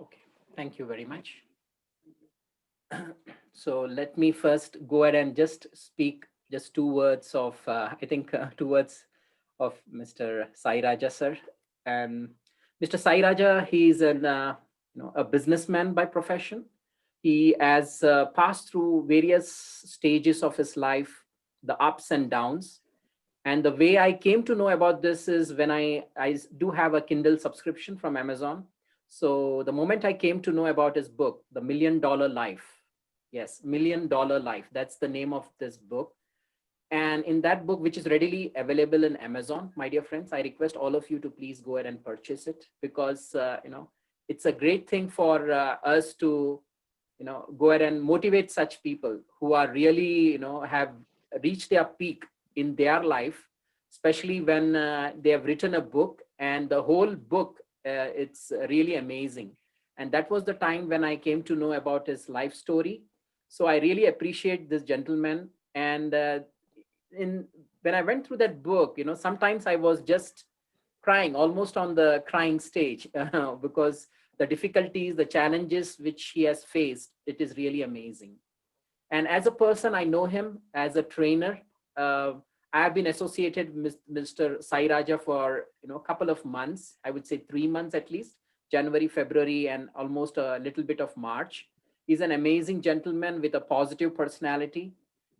Okay, thank you very much. So let me first go ahead and just speak just two words of, I think, two words of Mr. Sai Raja sir. And Mr. Sai Raja, he's a businessman by profession. He has passed through various stages of his life, the ups and downs. And the way I came to know about this is when I do have a Kindle subscription from Amazon. So the moment I came to know about his book, The $1 Million Life, yes, $1 Million Life, that's the name of this book. And in that book, which is readily available in Amazon, my dear friends, I request all of you to please go ahead and purchase it, because it's a great thing for us to go ahead and motivate such people who are really have reached their peak in their life, especially when they have written a book, and the whole book, it's really amazing. And that was the time when I came to know about his life story. So I really appreciate this gentleman. And in when I went through that book, sometimes I was just crying, almost on the crying stage, because the difficulties, the challenges which he has faced, it is really amazing. And as a person, I know him as a trainer. uh, I have been associated with Mr. Sai Raja for a couple of months, I would say 3 months at least, January, February, and almost a little bit of March. He's an amazing gentleman with a positive personality.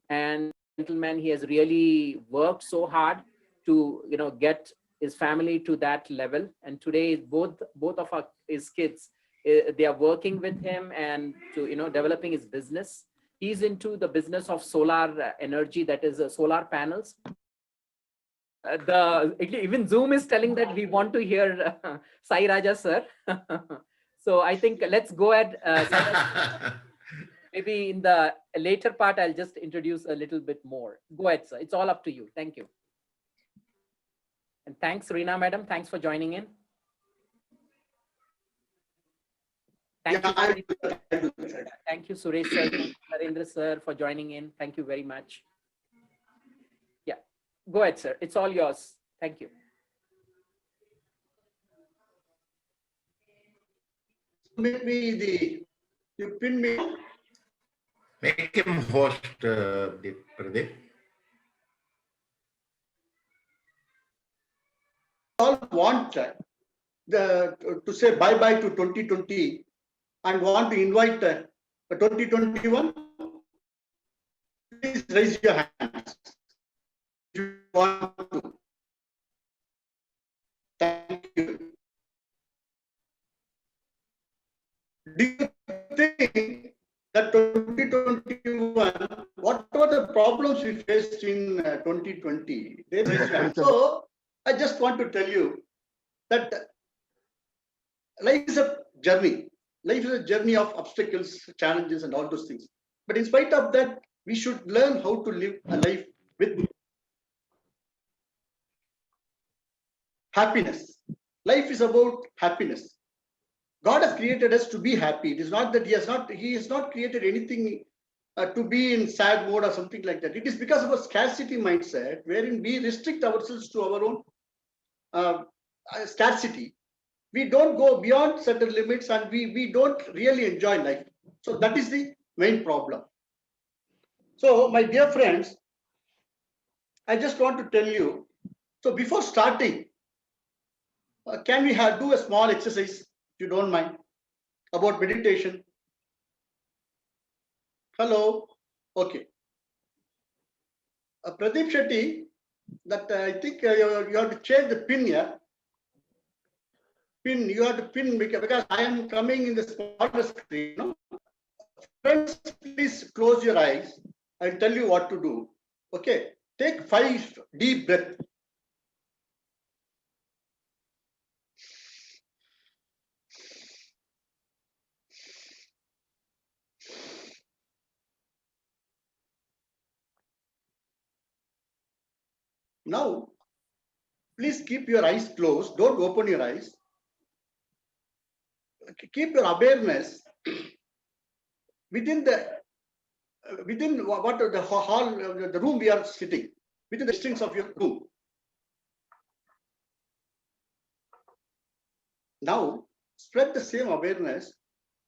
And gentleman, he has really worked so hard to get his family to that level. And today both of his kids, they are working with him and to developing his business. He's into the business of solar energy, that is solar panels. The Even Zoom is telling that we want to hear Sai Raja sir. So I think let's go ahead. Maybe in the later part, I'll just introduce a little bit more. Go ahead, sir. It's all up to you. Thank you. And thanks, Reena madam. Thanks for joining in. Thank you. Thank you, Suresh sir, Narendra sir, for joining in. Thank you very much. Yeah, go ahead, sir. It's all yours. Thank you. Maybe you pin me. Make him host, Pradeep. All want to say bye-bye to 2020 and want to invite 2021. Please raise your hands if you want to. Thank you. Do you think that 2021, whatever the problems we faced in 2020, they raise your hands. So I just want to tell you that life is a journey. Life is a journey of obstacles, challenges, and all those things. But in spite of that, we should learn how to live a life with happiness. Life is about happiness. God has created us to be happy. It is not that He has not created anything to be in sad mode or something like that. It is because of a scarcity mindset, wherein we restrict ourselves to our own scarcity. We don't go beyond certain limits, and we don't really enjoy life. So that is the main problem. So my dear friends, I just want to tell you, so before starting, can we do a small exercise, if you don't mind, about meditation? Hello? Okay. Pradeep Shetty, that I think you have to change the pin here. You have to pin because I am coming in the smaller screen. No? Friends, please close your eyes. I'll tell you what to do. Okay. Take 5 deep breaths. Now, please keep your eyes closed. Don't open your eyes. Keep your awareness within what the hall, the room we are sitting, within the distance of your room. Now, spread the same awareness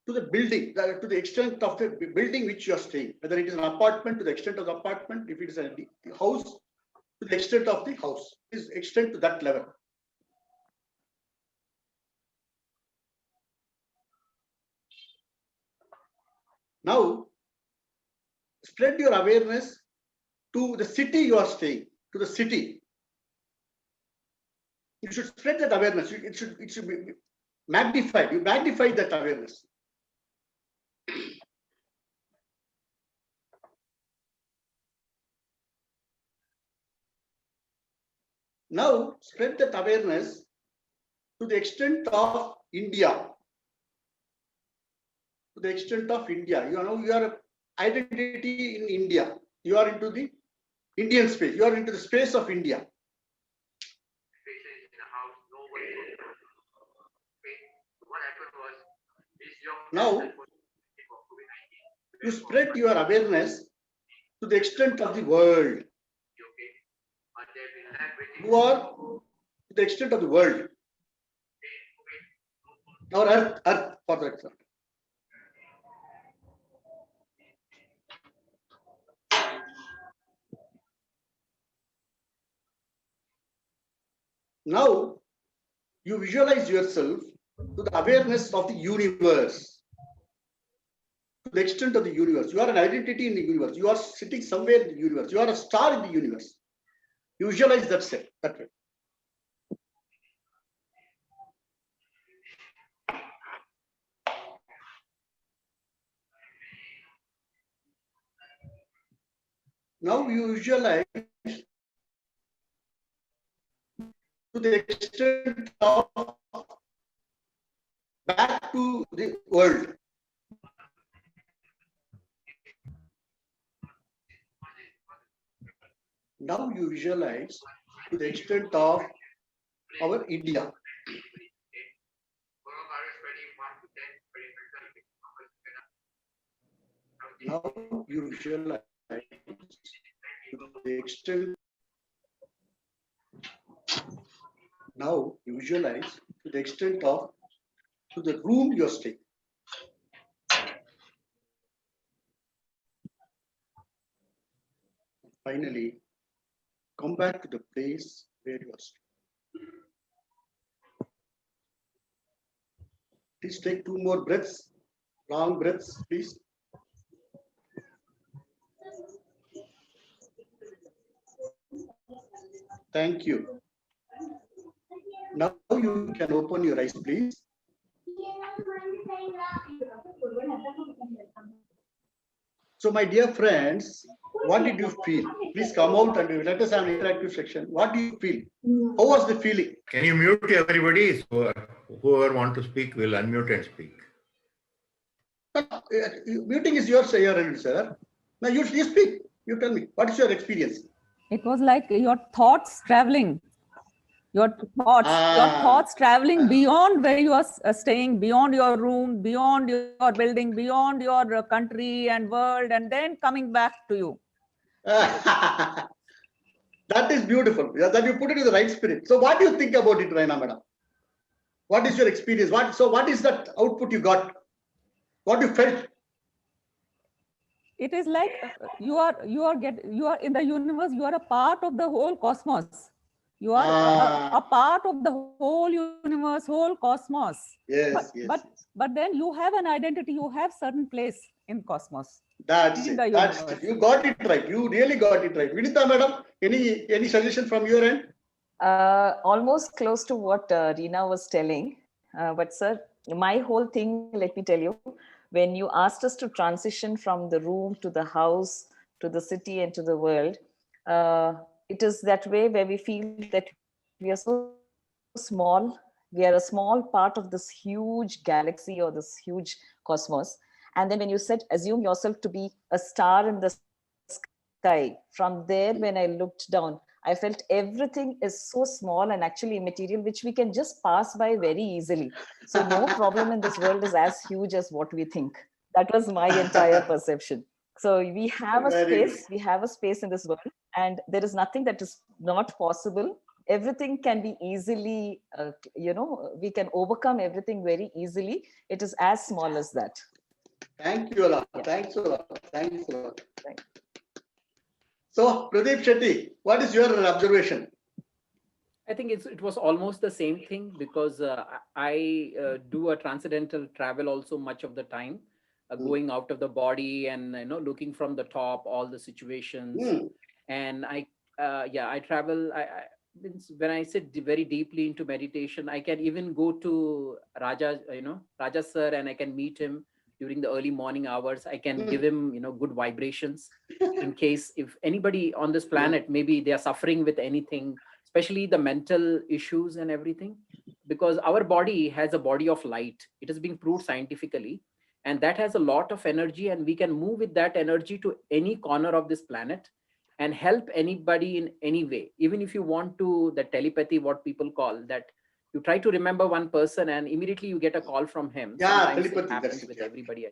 to the building, to the extent of the building which you are staying, whether it is an apartment, to the extent of the apartment, if it is a house, to the extent of the house, is extend to that level. Now, spread your awareness to the city you are staying, to the city. You should spread that awareness. It should be magnified. You magnify that awareness. Now, spread that awareness to the extent of India. To the extent of India. You know, your identity in India. You are into the Indian space. You are into the space of India. Now, you spread your awareness to the extent of the world. You are to the extent of the world. Our earth for that example. Now, you visualize yourself to the awareness of the universe. To the extent of the universe. You are an identity in the universe. You are sitting somewhere in the universe. You are a star in the universe. You visualize that way. Now you visualize to the extent of back to the world. Now you visualize to the extent of our India. Now you visualize to the extent. Now you visualize to the extent of to the room you're staying. Finally, come back to the place where you are staying. Please take 2 more breaths, long breaths, please. Thank you. Now you can open your eyes, please. So, my dear friends, what did you feel? Please come out and let us have an interactive section. What do you feel? How was the feeling? Can you mute everybody? So whoever want to speak will unmute and speak. Muting is yours, sir. Now you speak. You tell me, what is your experience? It was like your thoughts traveling. Your thoughts traveling beyond where you are staying, beyond your room, beyond your building, beyond your country and world, and then coming back to you. That is beautiful. That you put it in the right spirit. So what do you think about it, Raina madam? What is your experience? What is that output you got? What you felt? It is like you are in the universe. You are a part of the whole cosmos. You are a part of the whole universe, whole cosmos. Yes, but then you have an identity. You have certain place in cosmos. That's it. That's it. You got it right. You really got it right. Vinita madam, any suggestion from your end? Almost close to what Reena was telling. But sir, my whole thing, let me tell you, when you asked us to transition from the room to the house, to the city and to the world, it is that way where we feel that we are so small. We are a small part of this huge galaxy or this huge cosmos. And then when you said, assume yourself to be a star in the sky, from there, when I looked down, I felt everything is so small and actually immaterial, which we can just pass by very easily. So no problem in this world is as huge as what we think. That was my entire perception. So we have a space in this world, and there is nothing that is not possible. everything can be easily, we can overcome everything very easily. It is as small as that. Thank you a lot. Yeah. Thanks a lot. Thanks a lot. Thank So, Pradeep Shetty, what is your observation? I think it was almost the same thing, because I do a transcendental travel also much of the time, going out of the body and looking from the top, all the situations. And I travel. When I sit very deeply into meditation, I can even go to Raaja sir, and I can meet him during the early morning hours. I can give him good vibrations, in case if anybody on this planet, maybe they are suffering with anything, especially the mental issues and everything, because our body has a body of light. It has been proved scientifically, and that has a lot of energy, and we can move with that energy to any corner of this planet and help anybody in any way. Even if you want to, the telepathy, what people call that, you try to remember one person and immediately you get a call from him. Yeah, Sometimes telepathy, it happens that's it, with yeah. everybody.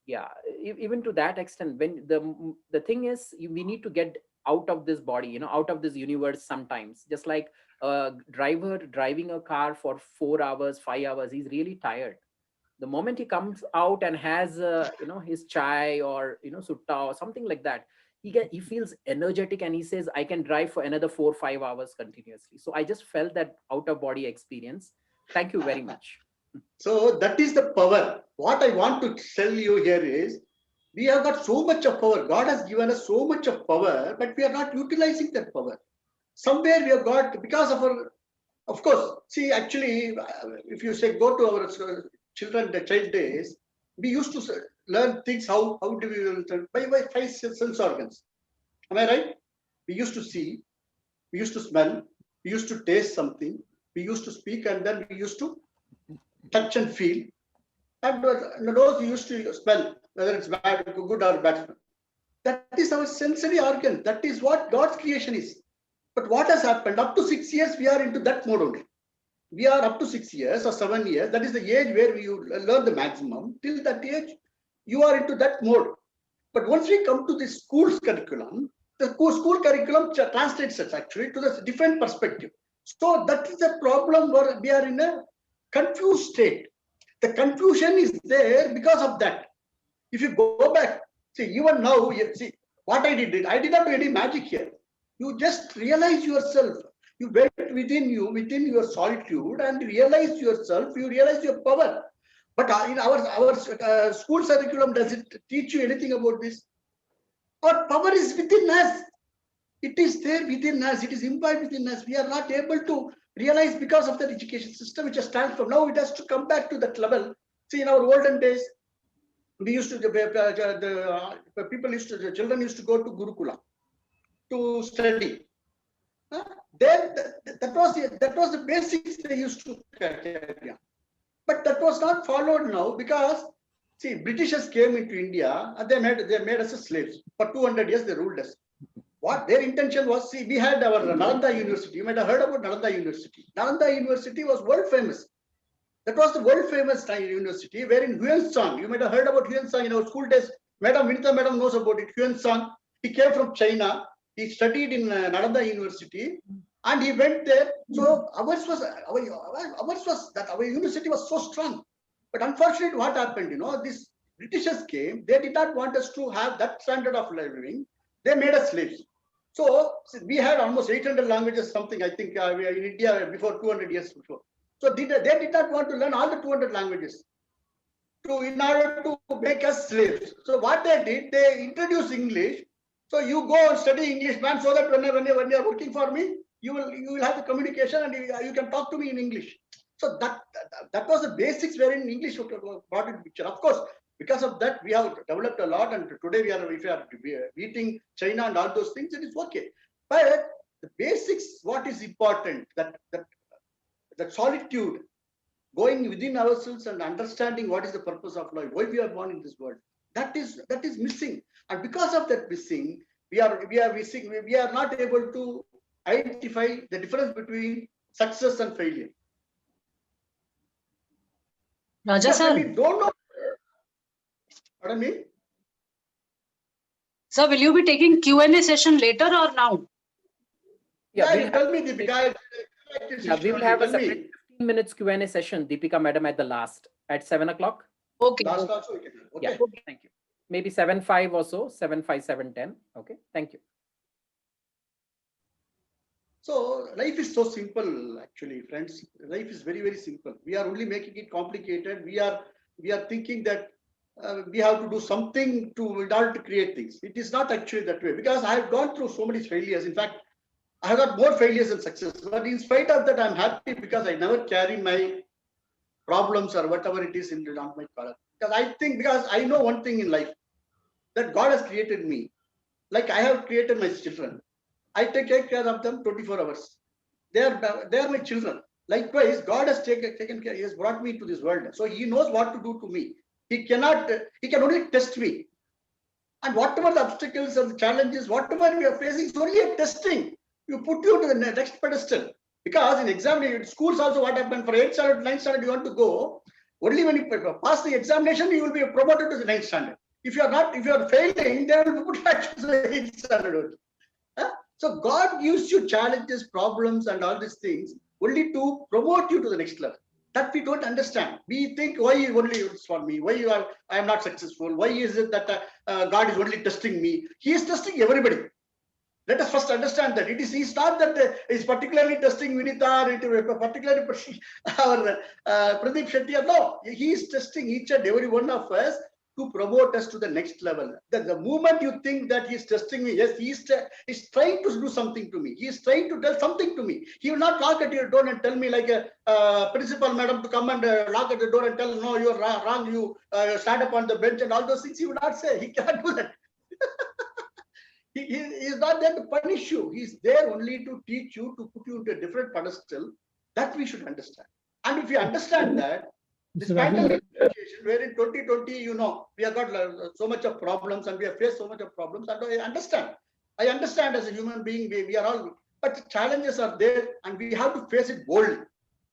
Yeah, even to that extent, when the thing is, we need to get out of this body, out of this universe sometimes. Just like a driver driving a car for 4 hours, 5 hours, he's really tired. The moment he comes out and has his chai or sutta or something like that, he feels energetic, and he says, I can drive for another 4 5 hours continuously. So I just felt that out of body experience. Thank you very much. So that is the power. What I want to tell you here is, we have got so much of power. God has given us so much of power, but we are not utilizing that power. Somewhere we have got, because of our, of course, see, actually, if you say go to our children, the child days, we used to learn things, how do we learn? By 5 sense organs. Am I right? We used to see, we used to smell, we used to taste something, we used to speak, and then we used to touch and feel. And those we used to smell, whether it's bad, good or bad smell. That is our sensory organ. That is what God's creation is. But what has happened? Up to 6 years, we are into that mode only. We are up to 6 years or 7 years. That is the age where you learn the maximum. Till that age, you are into that mode. But once we come to the school's curriculum, the school curriculum translates it actually to the different perspective. So that is the problem where we are in a confused state. The confusion is there because of that. If you go back, see, even now, see, what I did not do any magic here. You just realize yourself. You went within you, within your solitude, and realize yourself. You realize your power. But in our school curriculum, does it teach you anything about this? Our power is within us. It is there within us. It is imbibed within us. We are not able to realize because of the education system which has transformed. Now it has to come back to that level. See, in our olden days, we used to, the children used to go to Gurukula to study. Then that was the basics they used to carry on. But that was not followed now, because see, Britishers came into India and they made us slaves. For 200 years they ruled us. What their intention was, see, we had our Nalanda University. You might have heard about Nalanda University. Nalanda University was world famous. That was the world famous university, wherein Huyen Sang, you might have heard about Huyen Sang in our school days. Vinita Madam knows about it. Huyen Sang, he came from China. He studied in Nalanda University, and he went there. So ours was that our university was so strong. But unfortunately, what happened? These Britishers came. They did not want us to have that standard of living. They made us slaves. So we had almost 800 languages, something, I think, in India before 200 years before. So they did not want to learn all the 200 languages in order to make us slaves. So what they did, they introduced English. So you go and study English, man, so that when you are working for me, you will have the communication and you can talk to me in English. So that was the basics wherein English brought into picture. Of course, because of that, we have developed a lot, and today if we are beating China and all those things, it is okay. But the basics, what is important, that solitude, going within ourselves and understanding what is the purpose of life, why we are born in this world, that is missing. And because of that missing, we are not able to identify the difference between success and failure. Raaja sir. We don't know. What I mean? Sir, will you be taking Q&A session later or now? Yeah, we'll you tell me, Deepika. we will have a Tell me. separate 15 minutes Q&A session, Deepika madam, at the last at 7 o'clock. Okay. Last also we can do. Okay. Yeah, thank you. Maybe 7:05 or so, 7:05, 7:10. Okay, thank you. So life is so simple, actually, friends. Life is very, very simple. We are only making it complicated. We are thinking that we have to do something in order to create things. It is not actually that way, because I have gone through so many failures. In fact, I have got more failures than success. But in spite of that, I'm happy because I never carry my problems or whatever it is on my collar. Because I know one thing in life, that God has created me. Like I have created my children. I take care of them 24 hours. They are my children. Likewise, God has taken care. He has brought me to this world. So he knows what to do to me. He can only test me. And whatever the obstacles and the challenges, whatever we are facing, is only a testing. You put you to the next pedestal. Because in exam, schools also what happened for 8th standard, 9th standard, you want to go. Only when you pass the examination, you will be promoted to the 9th standard. If you are failing, they will put you to the 8th standard. So God gives you challenges, problems, and all these things only to promote you to the next level. That we don't understand. We think, why only it's for me? Why I am not successful? Why is it that God is only testing me? He is testing everybody. Let us first understand that it's not that he's particularly testing Vinita or particularly our Pradeep Shetty. No, he is testing each and every one of us to promote us to the next level. The moment you think that he's testing me, yes, he's trying to do something to me. He's trying to tell something to me. He will not knock at your door and tell me like a principal madam to come and knock at the door and tell, no, you're wrong, you stand up on the bench and all those things. He will not say. He cannot do that. He is not there to punish you. He's there only to teach you, to put you into a different pedestal. That we should understand. And if you understand that, this pandemic situation, where in 2020, we have got so much of problems and we have faced so much of problems. And I understand as a human being, we are all, but the challenges are there and we have to face it boldly.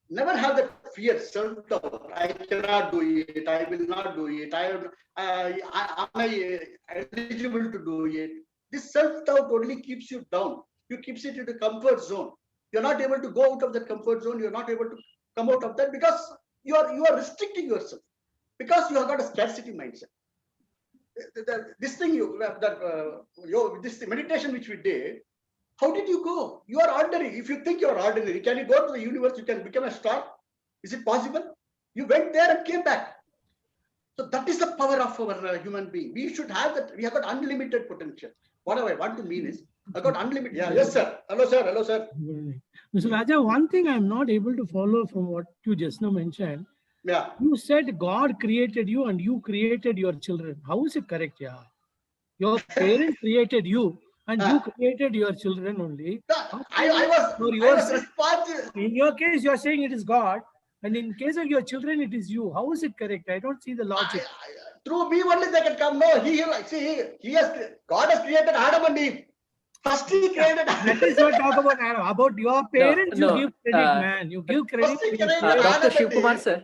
Never have that fear, self-doubt. I cannot do it. I will not do it. Am I eligible to do it? This self-doubt only keeps you down. You keeps it in the comfort zone. You're not able to go out of that comfort zone. You're not able to come out of that because you are restricting yourself, because you have got a scarcity mindset. This meditation which we did, how did you go? You are ordinary. If you think you are ordinary, can you go to the universe? You can become a star. Is it possible? You went there and came back. So that is the power of our human being. We should have that. We have got unlimited potential. What I want to mean is, I got unlimited. Yeah, yes, sir. Hello, sir. Hello, sir. Mr. Raja, one thing I'm not able to follow from what you just now mentioned. Yeah. You said God created you and you created your children. How is it correct? Yeah. Your parents created you and you created your children only. I was responsible. In your case, you are saying it is God. And in case of your children, it is you. How is it correct? I don't see the logic. Through me only they can come. No, God has created Adam and Eve. First he created. That is not talk about Adam. About your parents, No, you give credit, man. You give credit. Dr. Shivkumar sir.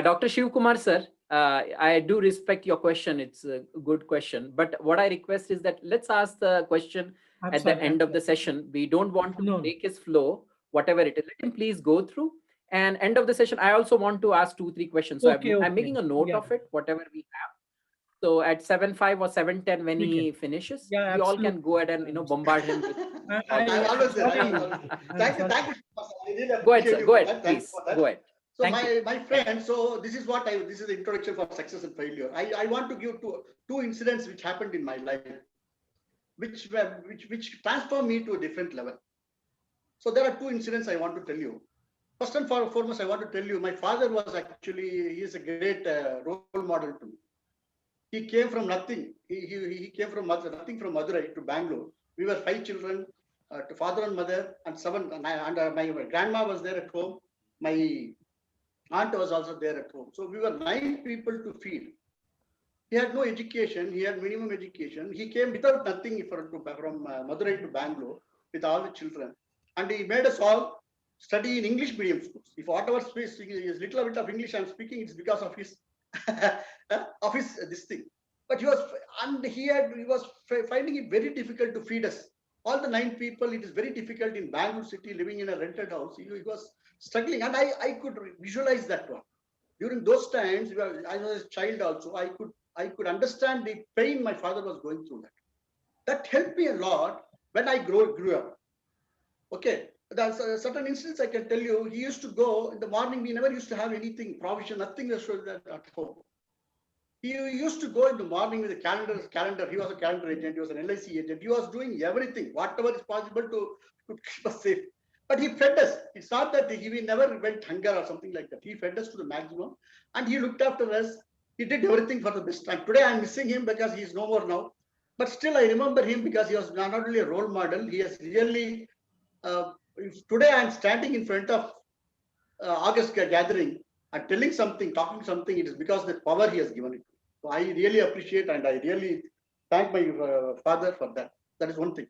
Dr. Shivkumar sir, I do respect your question. It's a good question. But what I request is that let's ask the question at the end of the session. We don't want to break his flow, whatever it is. Let him please go through. And end of the session, I also want to ask 2-3 questions. So I'm making a note of it, whatever we have. So at 7:05 or 7:10, when he finishes, we all can go ahead and bombard him with. Thank you. Go ahead, sir. Go ahead, please. Go ahead. So my friend, so this is the introduction for success and failure. I want to give two incidents which happened in my life, which transformed me to a different level. So there are two incidents I want to tell you. First and foremost, I want to tell you, my father was he is a great role model to me. He came from nothing. He came from nothing, from Madurai to Bangalore. We were 5 children, to father and mother, and 7. And my grandma was there at home. My aunt was also there at home. So we were 9 people to feed. He had no education. He had minimum education. He came without nothing from Madurai to Bangalore with all the children. And he made us all study in English medium schools. If whatever is little bit of English I'm speaking, it's because of his this thing. But he was finding it very difficult to feed us all the 9 people, it is very difficult in Bangalore city, living in a rented house. He was struggling, and I could visualize that one. During those times, I was a child also. I could understand the pain my father was going through. That helped me a lot when I grew up. Okay, there's a certain instance I can tell you. He used to go in the morning. We never used to have anything provision, nothing at home. He used to go in the morning with a calendar. He was a calendar agent. He was an LIC agent. He was doing everything, whatever is possible to keep us safe. But he fed us. It's not that we never went hunger or something like that. He fed us to the maximum, and he looked after us. He did everything for the best. And today I'm missing him because he's no more now. But still, I remember him because he was not only a role model. He has really. Today I'm standing in front of August gathering and telling something, talking something. It is because the power he has given it. So I really appreciate and I really thank my father for that. That is one thing.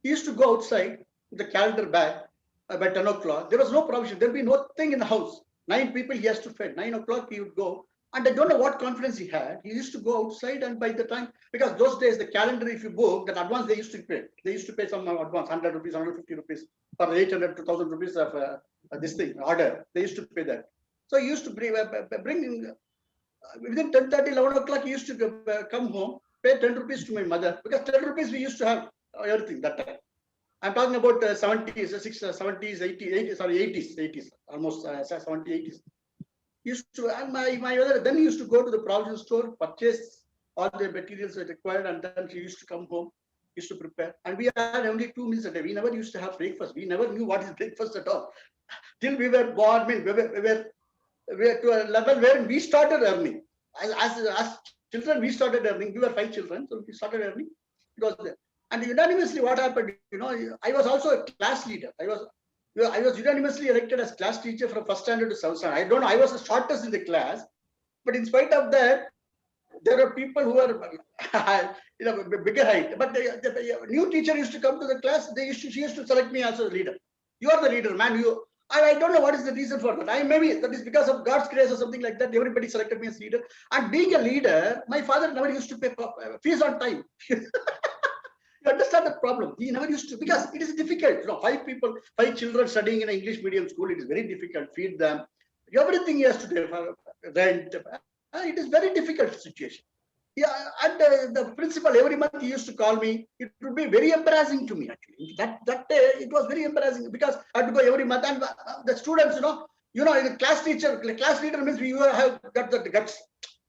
He used to go outside with the calendar bag by 10 o'clock. There was no provision. There would be nothing in the house. 9 people he has to feed. 9 o'clock he would go. And I don't know what confidence he had. He used to go outside, and by the time, because those days the calendar, if you book, that advance they used to pay. They used to pay some advance, 100 rupees, 150 rupees for 800 to 1,000 rupees of this thing, order. They used to pay that. So he used to bring within 10:30, 11 o'clock, he used to come home, pay 10 rupees to my mother, because 10 rupees we used to have everything that time. I'm talking about 70s, 70s, 80s, almost 70s, 80s. Used to, and my mother, then he used to go to the provision store, purchase all the materials required, and then she used to come home, used to prepare. And we had only 2 meals a day. We never used to have breakfast. We never knew what is breakfast at all. Till we were born, I mean, we were to a level where we started earning. As children, we started earning. We were 5 children, so we started earning. It was there. And unanimously, what happened? I was also a class leader. I was unanimously elected as class teacher from 1st standard to 7th standard. I don't know, I was the shortest in the class, but in spite of that, there are people who are bigger height. But the new teacher used to come to the class. She used to select me as a leader. You are the leader, man. I don't know what is the reason for that. Maybe that is because of God's grace or something like that. Everybody selected me as leader. And being a leader, my father never used to pay fees on time. You understand the problem? He never used to, because it is difficult. 5 children studying in an English medium school. It is very difficult. Feed them. Everything he has to do for rent. It is very difficult situation. Yeah, and the principal every month he used to call me. It would be very embarrassing to me actually. That day it was very embarrassing because I had to go every month, and the students, the class leader means we have got the guts.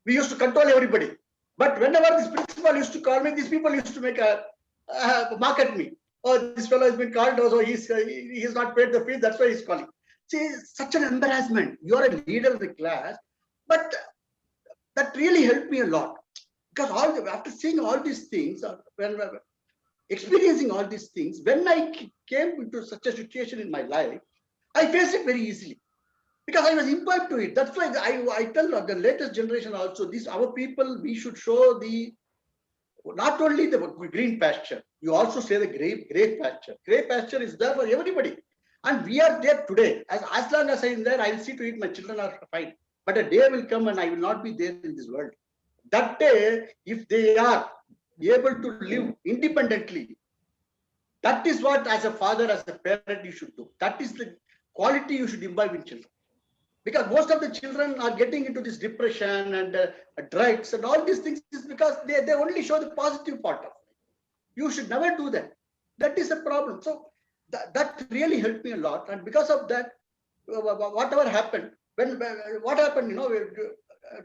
We used to control everybody. But whenever this principal used to call me, these people used to make a mark at me. Oh, this fellow has been called. Also, he's not paid the fees. That's why he's calling. See, such an embarrassment. You are a leader of the class, but that really helped me a lot, because after seeing all these things, when experiencing all these things, when I came into such a situation in my life, I faced it very easily because I was imbibed to it. That's why I tell the latest generation also, our people, we should show not only the green pasture, you also say the gray pasture. Gray pasture is there for everybody. And we are there today. As long as I am there, I will see to it my children are fine. But a day will come and I will not be there in this world. That day, if they are able to live independently, that is what, as a father, as a parent, you should do. That is the quality you should imbibe in children. Because most of the children are getting into this depression and drugs and all these things is because they only show the positive part of it. You should never do that. That is the problem. So that really helped me a lot. And because of that, whatever happened, what happened,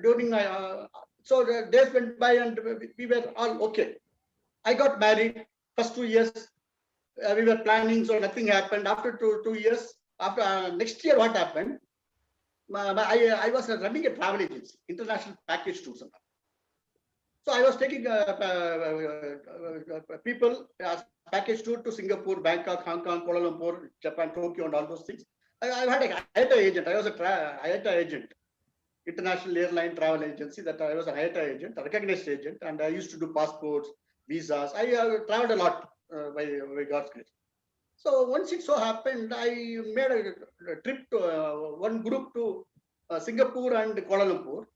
during my, so the days went by and we were all okay. I got married. First 2 years, we were planning, so nothing happened. After two years, after next year, what happened? I was running a travel agency, international package tours. So I was taking people as package tour to Singapore, Bangkok, Hong Kong, Kuala Lumpur, Japan, Tokyo, and all those things. I had a IATA agent. I was a IATA agent, international airline travel agency. That I was a IATA agent, a recognized agent, and I used to do passports, visas. I traveled a lot by God's grace. So once it so happened, I made a trip to one group to Singapore and Kuala Lumpur,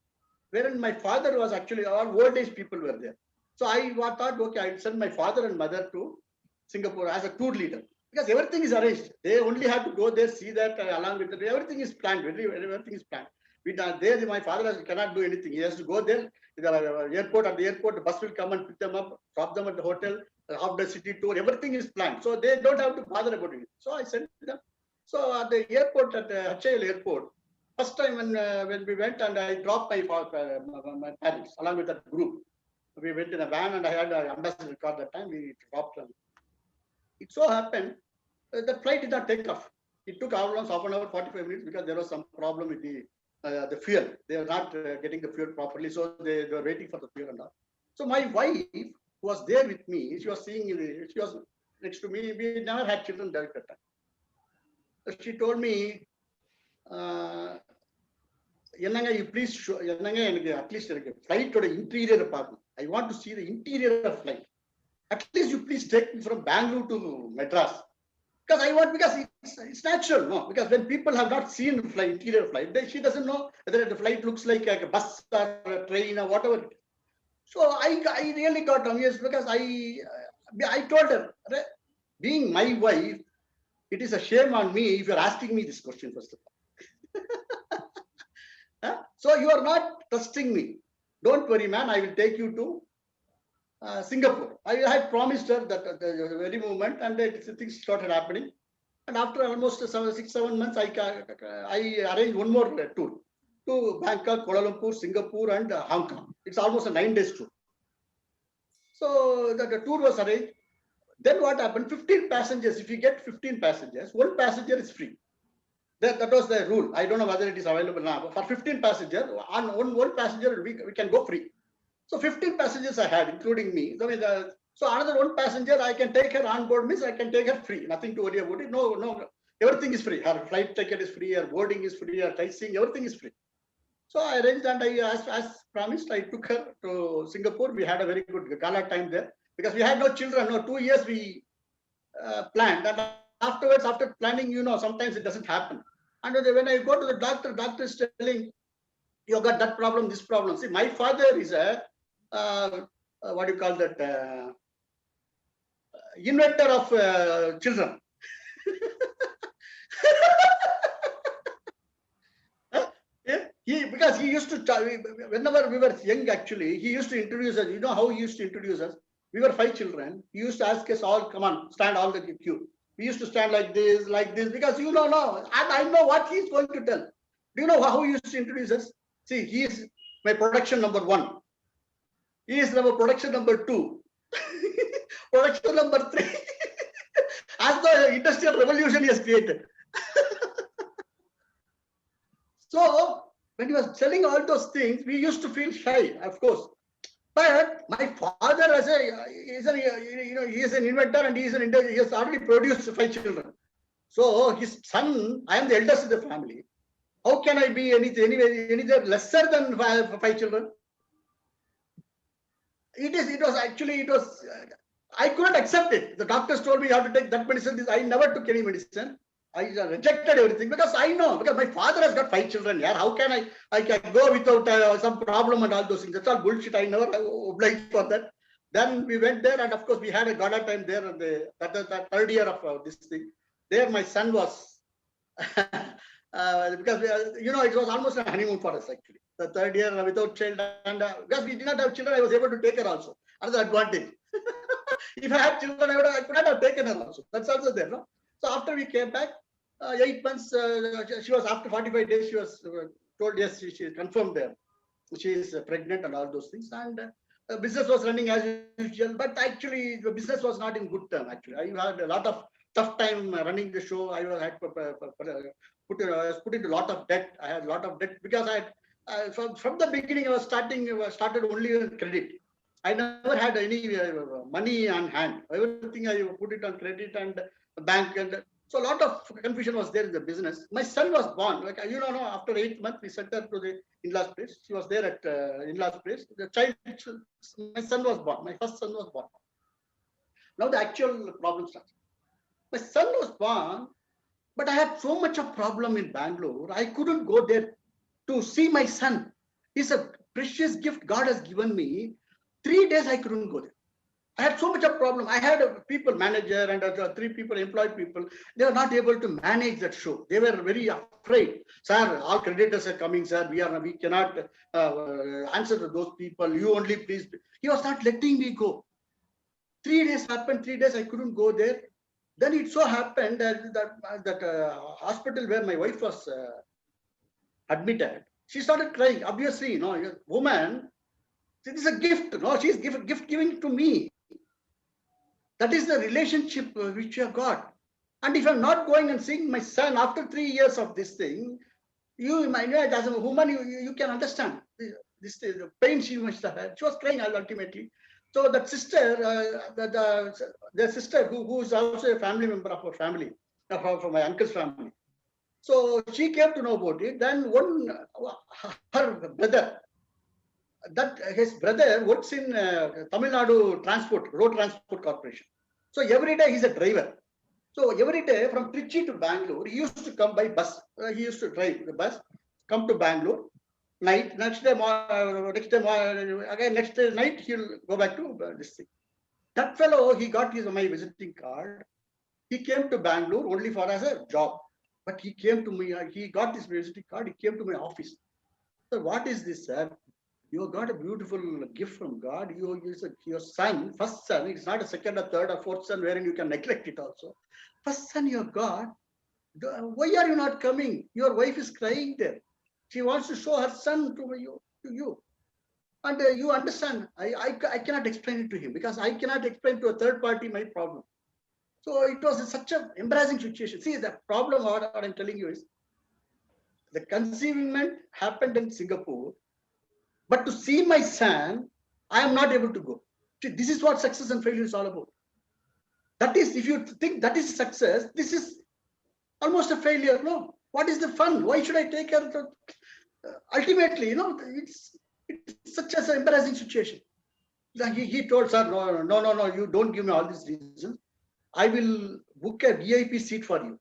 wherein my father was actually, all old age people were there. So I thought, okay, I'll send my father and mother to Singapore as a tour leader, because everything is arranged. They only have to go there, see that along with the, everything is planned. Everything is planned. There, my father cannot do anything. He has to go there. The airport, at the airport, the bus will come and pick them up, drop them at the hotel, half the city tour. Everything is planned, so they don't have to bother about it. So I sent them. So at the airport, at the HAL airport, first time when we went, and I dropped my parents along with that group. We went in a van, and I had an ambassador car that time. We dropped them. It so happened the flight did not take off. It took almost half an hour, 45 minutes, because there was some problem with the fuel. They were not getting the fuel properly, so they were waiting for the fuel and all. So my wife was there with me. She was seeing, she was next to me. We never had children there at that time. She told me, you please show, at least flight to the interior apartment. I want to see the interior of flight. At least you please take me from Bangalore to Madras. Because I want, because it's natural, no? Because when people have not seen flight, interior flight, she doesn't know whether the flight looks like a bus or a train or whatever. So I really got amused, because I told her, being my wife, it is a shame on me if you're asking me this question first of all. So you are not trusting me. Don't worry, man. I will take you to Singapore. I had promised her that at the very moment, and things started happening. And after almost 6-7 months, I arranged one more tour to Bangkok, Kuala Lumpur, Singapore, and Hong Kong. It's almost a 9 days tour. So the tour was arranged. Then what happened? 15 passengers. If you get 15 passengers, one passenger is free. That was the rule. I don't know whether it is available now. But for 15 passengers, on one passenger, we can go free. So 15 passengers I had, including me. So another one passenger, I can take her on board, means I can take her free. Nothing to worry about it. No, everything is free. Her flight ticket is free, her boarding is free, her sightseeing, everything is free. So I arranged, and as promised, I took her to Singapore. We had a very good gala time there, because we had no children. No, 2 years we planned. And afterwards, after planning, sometimes it doesn't happen. And when I go to the doctor is telling, you got that problem, this problem. See, my father is a what do you call that? Inventor of children. Because he used to, whenever we were young, actually, he used to introduce us. You know how he used to introduce us? We were 5 children. He used to ask us all, come on, stand all the queue. We used to stand like this, because no. And I know what he's going to tell. Do you know how he used to introduce us? See, he is my production number 1. He is our production number 2. Production number 3. As the industrial revolution he has created. So, when he was telling all those things, we used to feel shy, of course. But my father, he is an inventor, and he has already produced 5 children. So his son, I am the eldest in the family. How can I be anything lesser than 5 children? It was. I couldn't accept it. The doctors told me you have to take that medicine. I never took any medicine. I rejected everything, because I know, because my father has got 5 children. Yeah, how can I can go without some problem and all those things? That's all bullshit. I never obliged for that. Then we went there, and of course we had a gala time there. And the 3rd year of this thing. There, my son was because it was almost a honeymoon for us actually. The 3rd year without child, and because we did not have children, I was able to take her also. Another advantage. If I had children, I could not have taken her also. That's also there, no? So after we came back, 8 months, she was, after 45 days, she was told, yes, she confirmed there. She is pregnant and all those things. And business was running as usual, but actually the business was not in good term. Actually, I had a lot of tough time running the show. I was put into a lot of debt. I had a lot of debt, because from the beginning I was started only on credit. I never had any money on hand. Everything I put it on credit and bank, and so a lot of confusion was there in the business. My son was born, like after 8 months we sent her to the in-laws place. She was there at in-laws place. My son was born. My first son was born. Now the actual problem starts. My son was born, but I had so much of problem in Bangalore. I couldn't go there to see my son. He's a precious gift God has given me. 3 days I couldn't go there. I had so much of problem. I had a people manager and 3 people, employed people. They were not able to manage that show. They were very afraid. Sir, all creditors are coming, sir. We cannot answer to those people. You only please. He was not letting me go. 3 days happened. 3 days I couldn't go there. Then it so happened that hospital where my wife was admitted, she started crying. Obviously, you know, woman, this is a gift. No, she's gift giving to me. That is the relationship which you have got. And if I'm not going and seeing my son after 3 years of this thing, you might know as a woman, you can understand the pain she must have had. She was crying ultimately. So that sister, the sister who is also a family member of our family, from my uncle's family. So she came to know about it. Then her brother, that his brother works in Tamil Nadu Road Transport Corporation. So every day he's a driver. So every day from Trichy to Bangalore, he used to come by bus. He used to drive the bus, come to Bangalore, night, next day night, he'll go back to this thing. That fellow, he got my visiting card. He came to Bangalore only for as a job. But he came to me, he got this visiting card, he came to my office. So what is this, sir? You got a beautiful gift from God. Your son, first son, it's not a second or third or fourth son wherein you can neglect it also. First son you got. Why are you not coming? Your wife is crying there. She wants to show her son to you. And you understand, I cannot explain it to him because I cannot explain to a third party my problem. So it was such an embarrassing situation. See, the problem what I'm telling you is, the conceivement happened in Singapore, but to see my son, I am not able to go. See, this is what success and failure is all about. That is, if you think that is success, this is almost a failure. No, what is the fun? Why should I take care of it? Ultimately, you know, it's such an embarrassing situation. He told, sir, no, you don't give me all these reasons. I will book a VIP seat for you.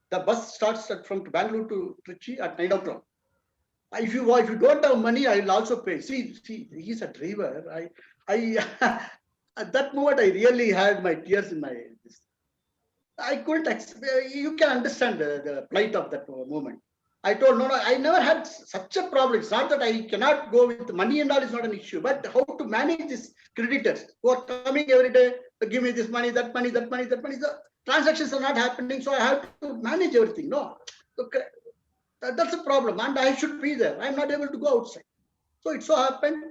The bus starts from Bangalore to Trichy at 9 o'clock. If you don't have money, I will also pay. See, he's a driver. At that moment, I really had my tears in my. I couldn't. You can understand the plight of that moment. I told no, I never had such a problem. It's not that I cannot go with money and all is not an issue, but how to manage these creditors who are coming every day to give me this money, that money. The transactions are not happening, so I have to manage everything. No, okay. That's a problem, and I should be there. I'm not able to go outside. So it so happened.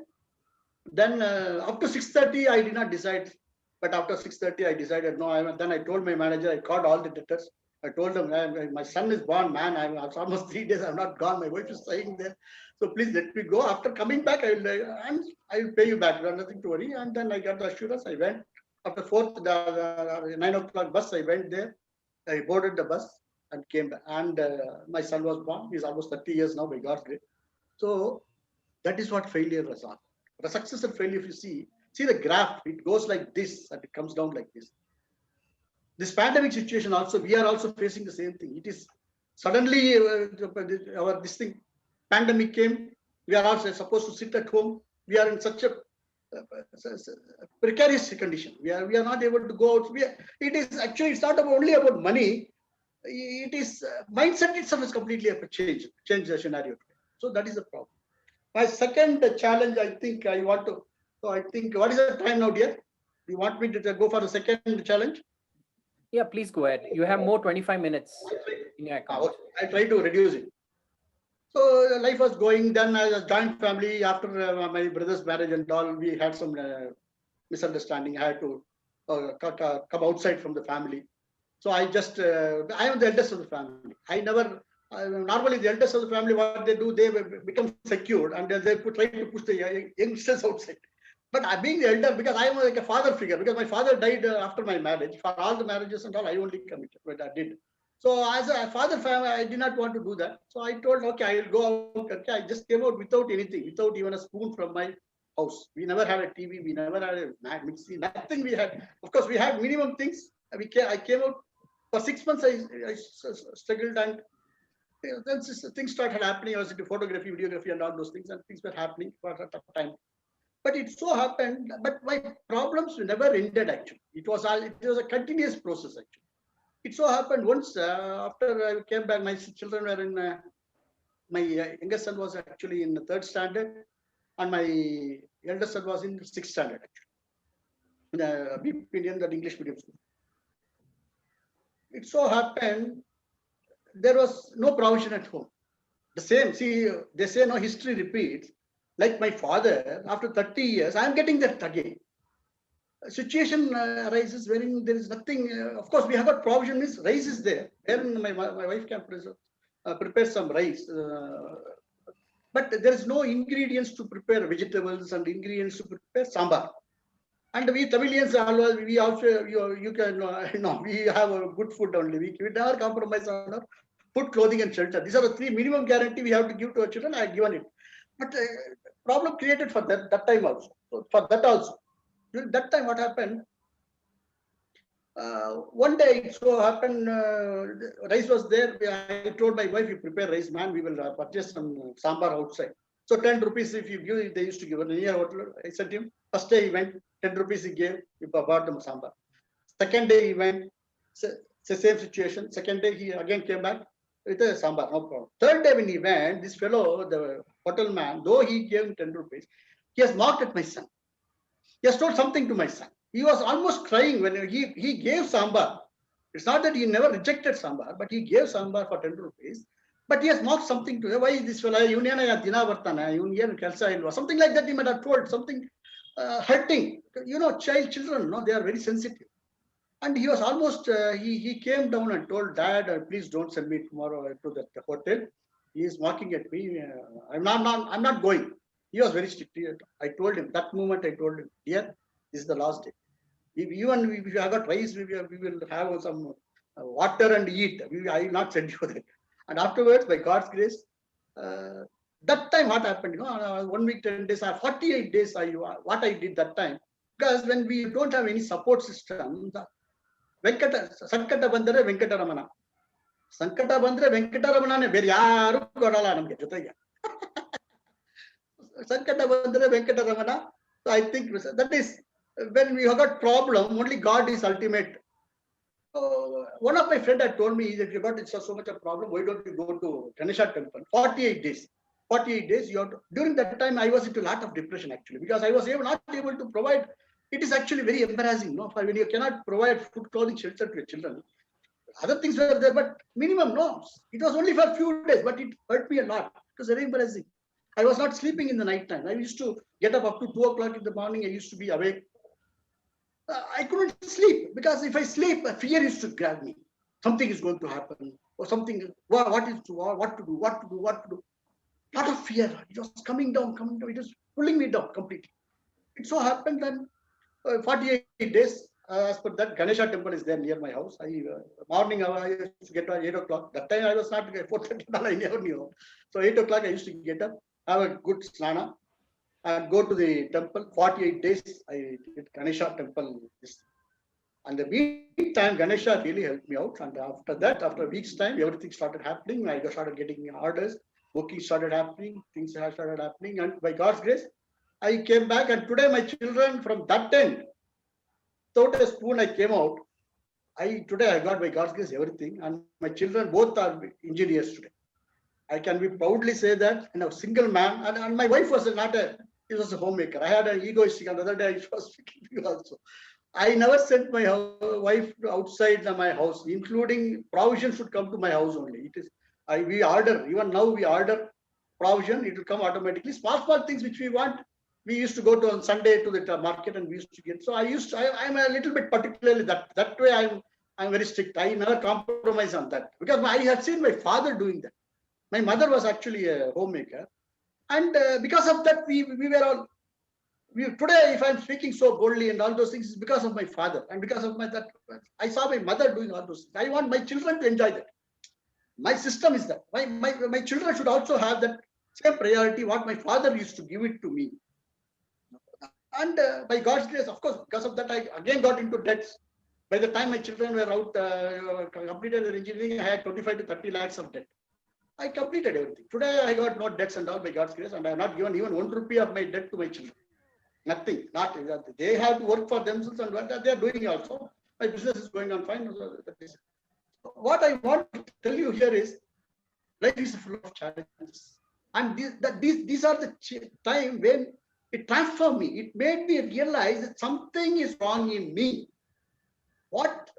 Then up to 6:30, I did not decide. But after 6:30, I decided no. Then I told my manager. I called all the debtors. I told them, my son is born, man. I'm almost 3 days. I'm not gone. My wife is staying there. So please let me go. After coming back, I will pay you back. Nothing to worry. And then I got the assurance. I went. After 9 o'clock bus, I went there. I boarded the bus and came back. And my son was born. He's almost 30 years now by God's grace. So that is what failure was on. The success and failure, if you see the graph, it goes like this and it comes down like this. This pandemic situation also, we are also facing the same thing. It is suddenly this thing, pandemic came. We are also supposed to sit at home. We are in such a precarious condition. We are not able to go out. It's not only about money. It is mindset itself is completely a change the scenario. So that is the problem. My second challenge, I think I want to. So I think, what is the time now, dear? Do you want me to go for the second challenge? Yeah, please go ahead. You have more 25 minutes in your account. I try to reduce it. So life was going. Then as a joint family, after my brother's marriage and all, we had some misunderstanding. I had to come outside from the family. So I am the eldest of the family. Normally the eldest of the family, what they do, they become secured and they try to push the youngsters outside. But being the elder, because I am like a father figure, because my father died after my marriage. For all the marriages and all, I only committed, but I did. So as a father family, I did not want to do that. So I told, okay, I will go out. Okay, I just came out without anything, without even a spoon from my house. We never had a TV. We never had a mixie. Nothing we had. Of course, we had minimum things. I came out for 6 months. I struggled, and then things started happening. I was into photography, videography, and all those things, and things were happening for a tough time. But it so happened, but my problems never ended actually. It was a continuous process actually. It so happened once after I came back, my children were in, my youngest son was actually in the 3rd standard and my eldest son was in 6th standard actually. In a BP Indian, that English medium school. It so happened, there was no provision at home. The same, see, they say no, history repeats. Like my father, after 30 years, I am getting that again. A situation arises wherein there is nothing. Of course, we have got provision, is rice is there. Wherein my wife can prepare some rice. But there is no ingredients to prepare vegetables and ingredients to prepare sambar. And we Tamilians, we also, you can, we have a good food only. We never compromise on our food, clothing, and shelter. These are the 3 minimum guarantee we have to give to our children. I have given it. But problem created for that time also. So for that also. During that time, what happened? One day it so happened, rice was there. I told my wife, you prepare rice, man, we will purchase some sambar outside. So 10 rupees if you give, they used to give. I said to him, first day he went, 10 rupees he gave, he bought them sambar. Second day he went, same situation. Second day he again came back with a sambar, no problem. Third day when he went, this fellow, the hotel man, though he gave him 10 rupees, he has mocked at my son. He has told something to my son. He was almost crying when he gave sambar. It's not that he never rejected sambar, but he gave sambar for 10 rupees. But he has mocked something to him. Why this fellow, something like that he might have told, something hurting. Children, no, they are very sensitive. And he was almost, he came down and told, Dad, please don't send me tomorrow to the hotel. He is mocking at me. I'm not going. He was very strict. I told him, that moment I told him, dear, this is the last day. If you have got rice, we will have some water and eat. I will not send you there. And afterwards, by God's grace, that time what happened, 1 week, 10 days, 48 days, what I did that time. Because when we don't have any support system, Sankata Bandare Venkataramana. Sankata Bandre Venkataramana, very yaru Kodala Namke Jotaya. Sankata Bandre Venkataramana. So I think that is when we have got problem, only God is ultimate. One of my friends had told me, if you got so much a problem, why don't you go to Ganesha temple? 48 days. 48 days. During that time, I was into a lot of depression actually, because I was not able to provide. It is actually very embarrassing, no? When you cannot provide food, clothing, shelter to your children. Other things were there, but minimum, no. It was only for a few days, but it hurt me a lot. It was very embarrassing. I was not sleeping in the night time. I used to get up to 2 o'clock in the morning. I used to be awake. I couldn't sleep because if I sleep, fear used to grab me. Something is going to happen or something. What to do? What to do? Lot of fear. It was coming down. It was pulling me down completely. It so happened that 48 days, as per that, Ganesha temple is there near my house. Morning I used to get up at 8 o'clock. That time I was not 4:30. I never knew. So 8 o'clock I used to get up, have a good snana, and go to the temple. 48 days I did Ganesha temple. And the meantime, Ganesha really helped me out. And after that, after a week's time, everything started happening. I started getting orders, booking started happening, things started happening. And by God's grace, I came back. And today my children from that end, without a spoon, I came out. Today I got by God's grace everything. And my children both are engineers today. I can be proudly say that, a single man. And my wife was he was a homemaker. I had an egoistic. And the other day I was speaking to you also. I never sent my wife outside my house, including provision should come to my house only. It is we order, even now we order provision, it will come automatically. Small things which we want, we used to go to on Sunday to the market and we used to get. So I'm a little bit particularly that way I'm very strict. I never compromise on that because I had seen my father doing that. My mother was actually a homemaker. And because of that, we were all, today, if I'm speaking so boldly and all those things, is because of my father and because of that. I saw my mother doing all those things. I want my children to enjoy that. My system is that. My children should also have that same priority, what my father used to give it to me. And by God's grace, of course, because of that, I again got into debts. By the time my children were out, completed their engineering, I had 25 to 30 lakhs of debt. I completed everything. Today, I got no debts and all by God's grace, and I have not given even 1 rupee of my debt to my children. Nothing. Not they have to work for themselves, and what they are doing also. My business is going on fine. What I want to tell you here is, life is full of challenges, and these are the time when it transformed me. It made me realize that something is wrong in me. What?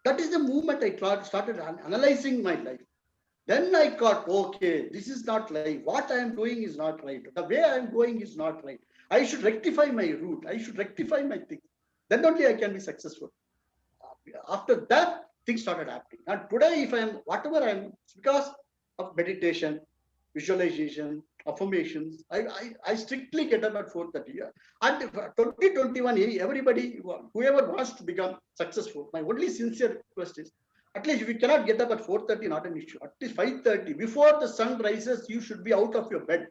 That is the moment I started analyzing my life. Then I thought, okay, this is not life. What I am doing is not right. The way I am going is not right. I should rectify my route. I should rectify my thing. Then only I can be successful. After that, things started happening. And today, if I am, whatever I am, it's because of meditation, visualization, affirmations. I strictly get up at 4:30. And 2021, everybody, whoever wants to become successful, my only sincere request is, at least if you cannot get up at 4:30, not an issue. At least 5:30, before the sun rises, you should be out of your bed.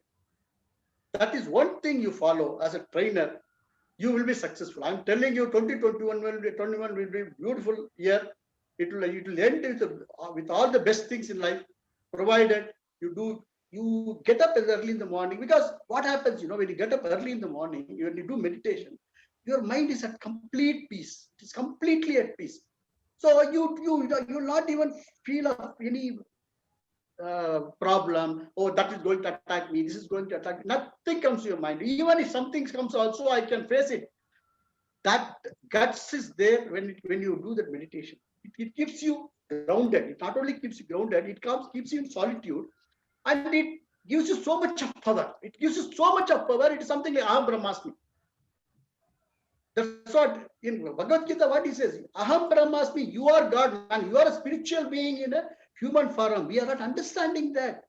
That is one thing you follow as a trainer. You will be successful. I'm telling you, 2021 will be a beautiful year. It will end with all the best things in life, provided you get up early in the morning. Because what happens, when you get up early in the morning, when you do meditation, your mind is at complete peace. It is completely at peace. So you'll not even feel of any problem. Oh, that is going to attack me. This is going to attack me. Nothing comes to your mind. Even if something comes also, I can face it. That guts is there when you do that meditation. It keeps you grounded. It not only keeps you grounded, it keeps you in solitude, and it gives you so much of power. It gives you so much of power. It is something like Aham Brahmasmi. That's what in Bhagavad Gita, what he says, Aham Brahmasmi, you are God, man. You are a spiritual being in a human form. We are not understanding that.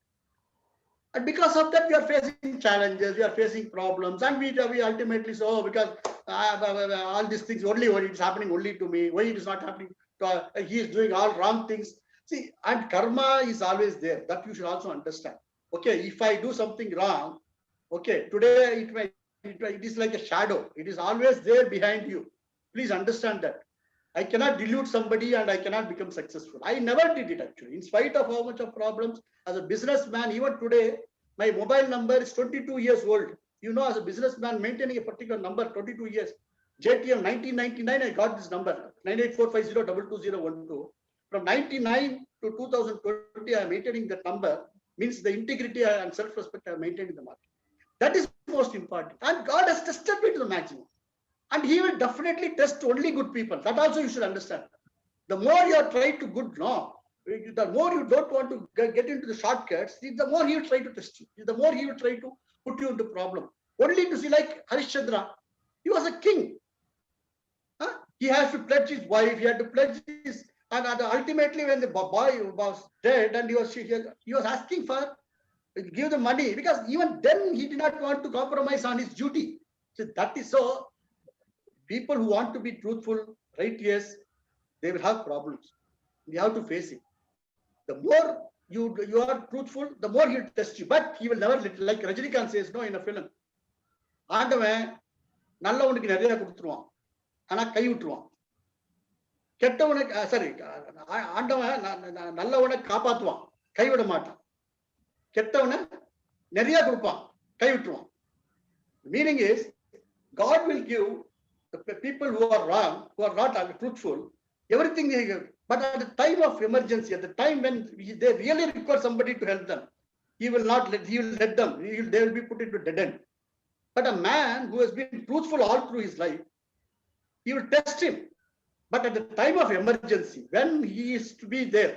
And because of that, we are facing challenges, we are facing problems, and we ultimately say, oh, because all these things only, it is happening only to me, why it is not happening to he is doing all wrong things. See, and karma is always there. That you should also understand. Okay, if I do something wrong, okay, today it is like a shadow. It is always there behind you. Please understand that. I cannot delude somebody and I cannot become successful. I never did it actually. In spite of how much of problems, as a businessman, even today, my mobile number is 22 years old. As a businessman, maintaining a particular number, 22 years. JTM 1999, I got this number, 98450222012. From 99 to 2020, I am maintaining that number. Means the integrity and self-respect I have maintained in the market. That is most important. And God has tested me to the maximum. And he will definitely test only good people. That also you should understand. The more you are trying to good law, the more you don't want to get into the shortcuts, the more he will try to test you. The more he will try to put you into problem. Only to see, like Harishchandra, he was a king. He has to pledge his wife, he had to pledge his, and ultimately when the boy was dead and he was asking for, give the money, because even then he did not want to compromise on his duty. So that is so. People who want to be truthful, righteous, they will have problems. We have to face it. The more you are truthful, the more he'll test you. But he will never let, like Rajinikanth says, no, in a film. ஆண்டவன் நல்லவனுக்கு நிறைய கொடுத்துருவான், ஆனா கை விட்டுருவான். கெட்டவனுக்கு ஆண்டவன் நல்லவனை காப்பாத்துவான், கைவிட மாட்டான். கெட்டவனை நிறைய கொடுப்பான், கை விட்டுருவான். Meaning is, God will give the people who are wrong, who are not truthful, everything they give. But at the time of emergency, at the time when they really require somebody to help them, he will let them. They will be put into dead end. But a man who has been truthful all through his life, he will test him. But at the time of emergency, when he is to be there,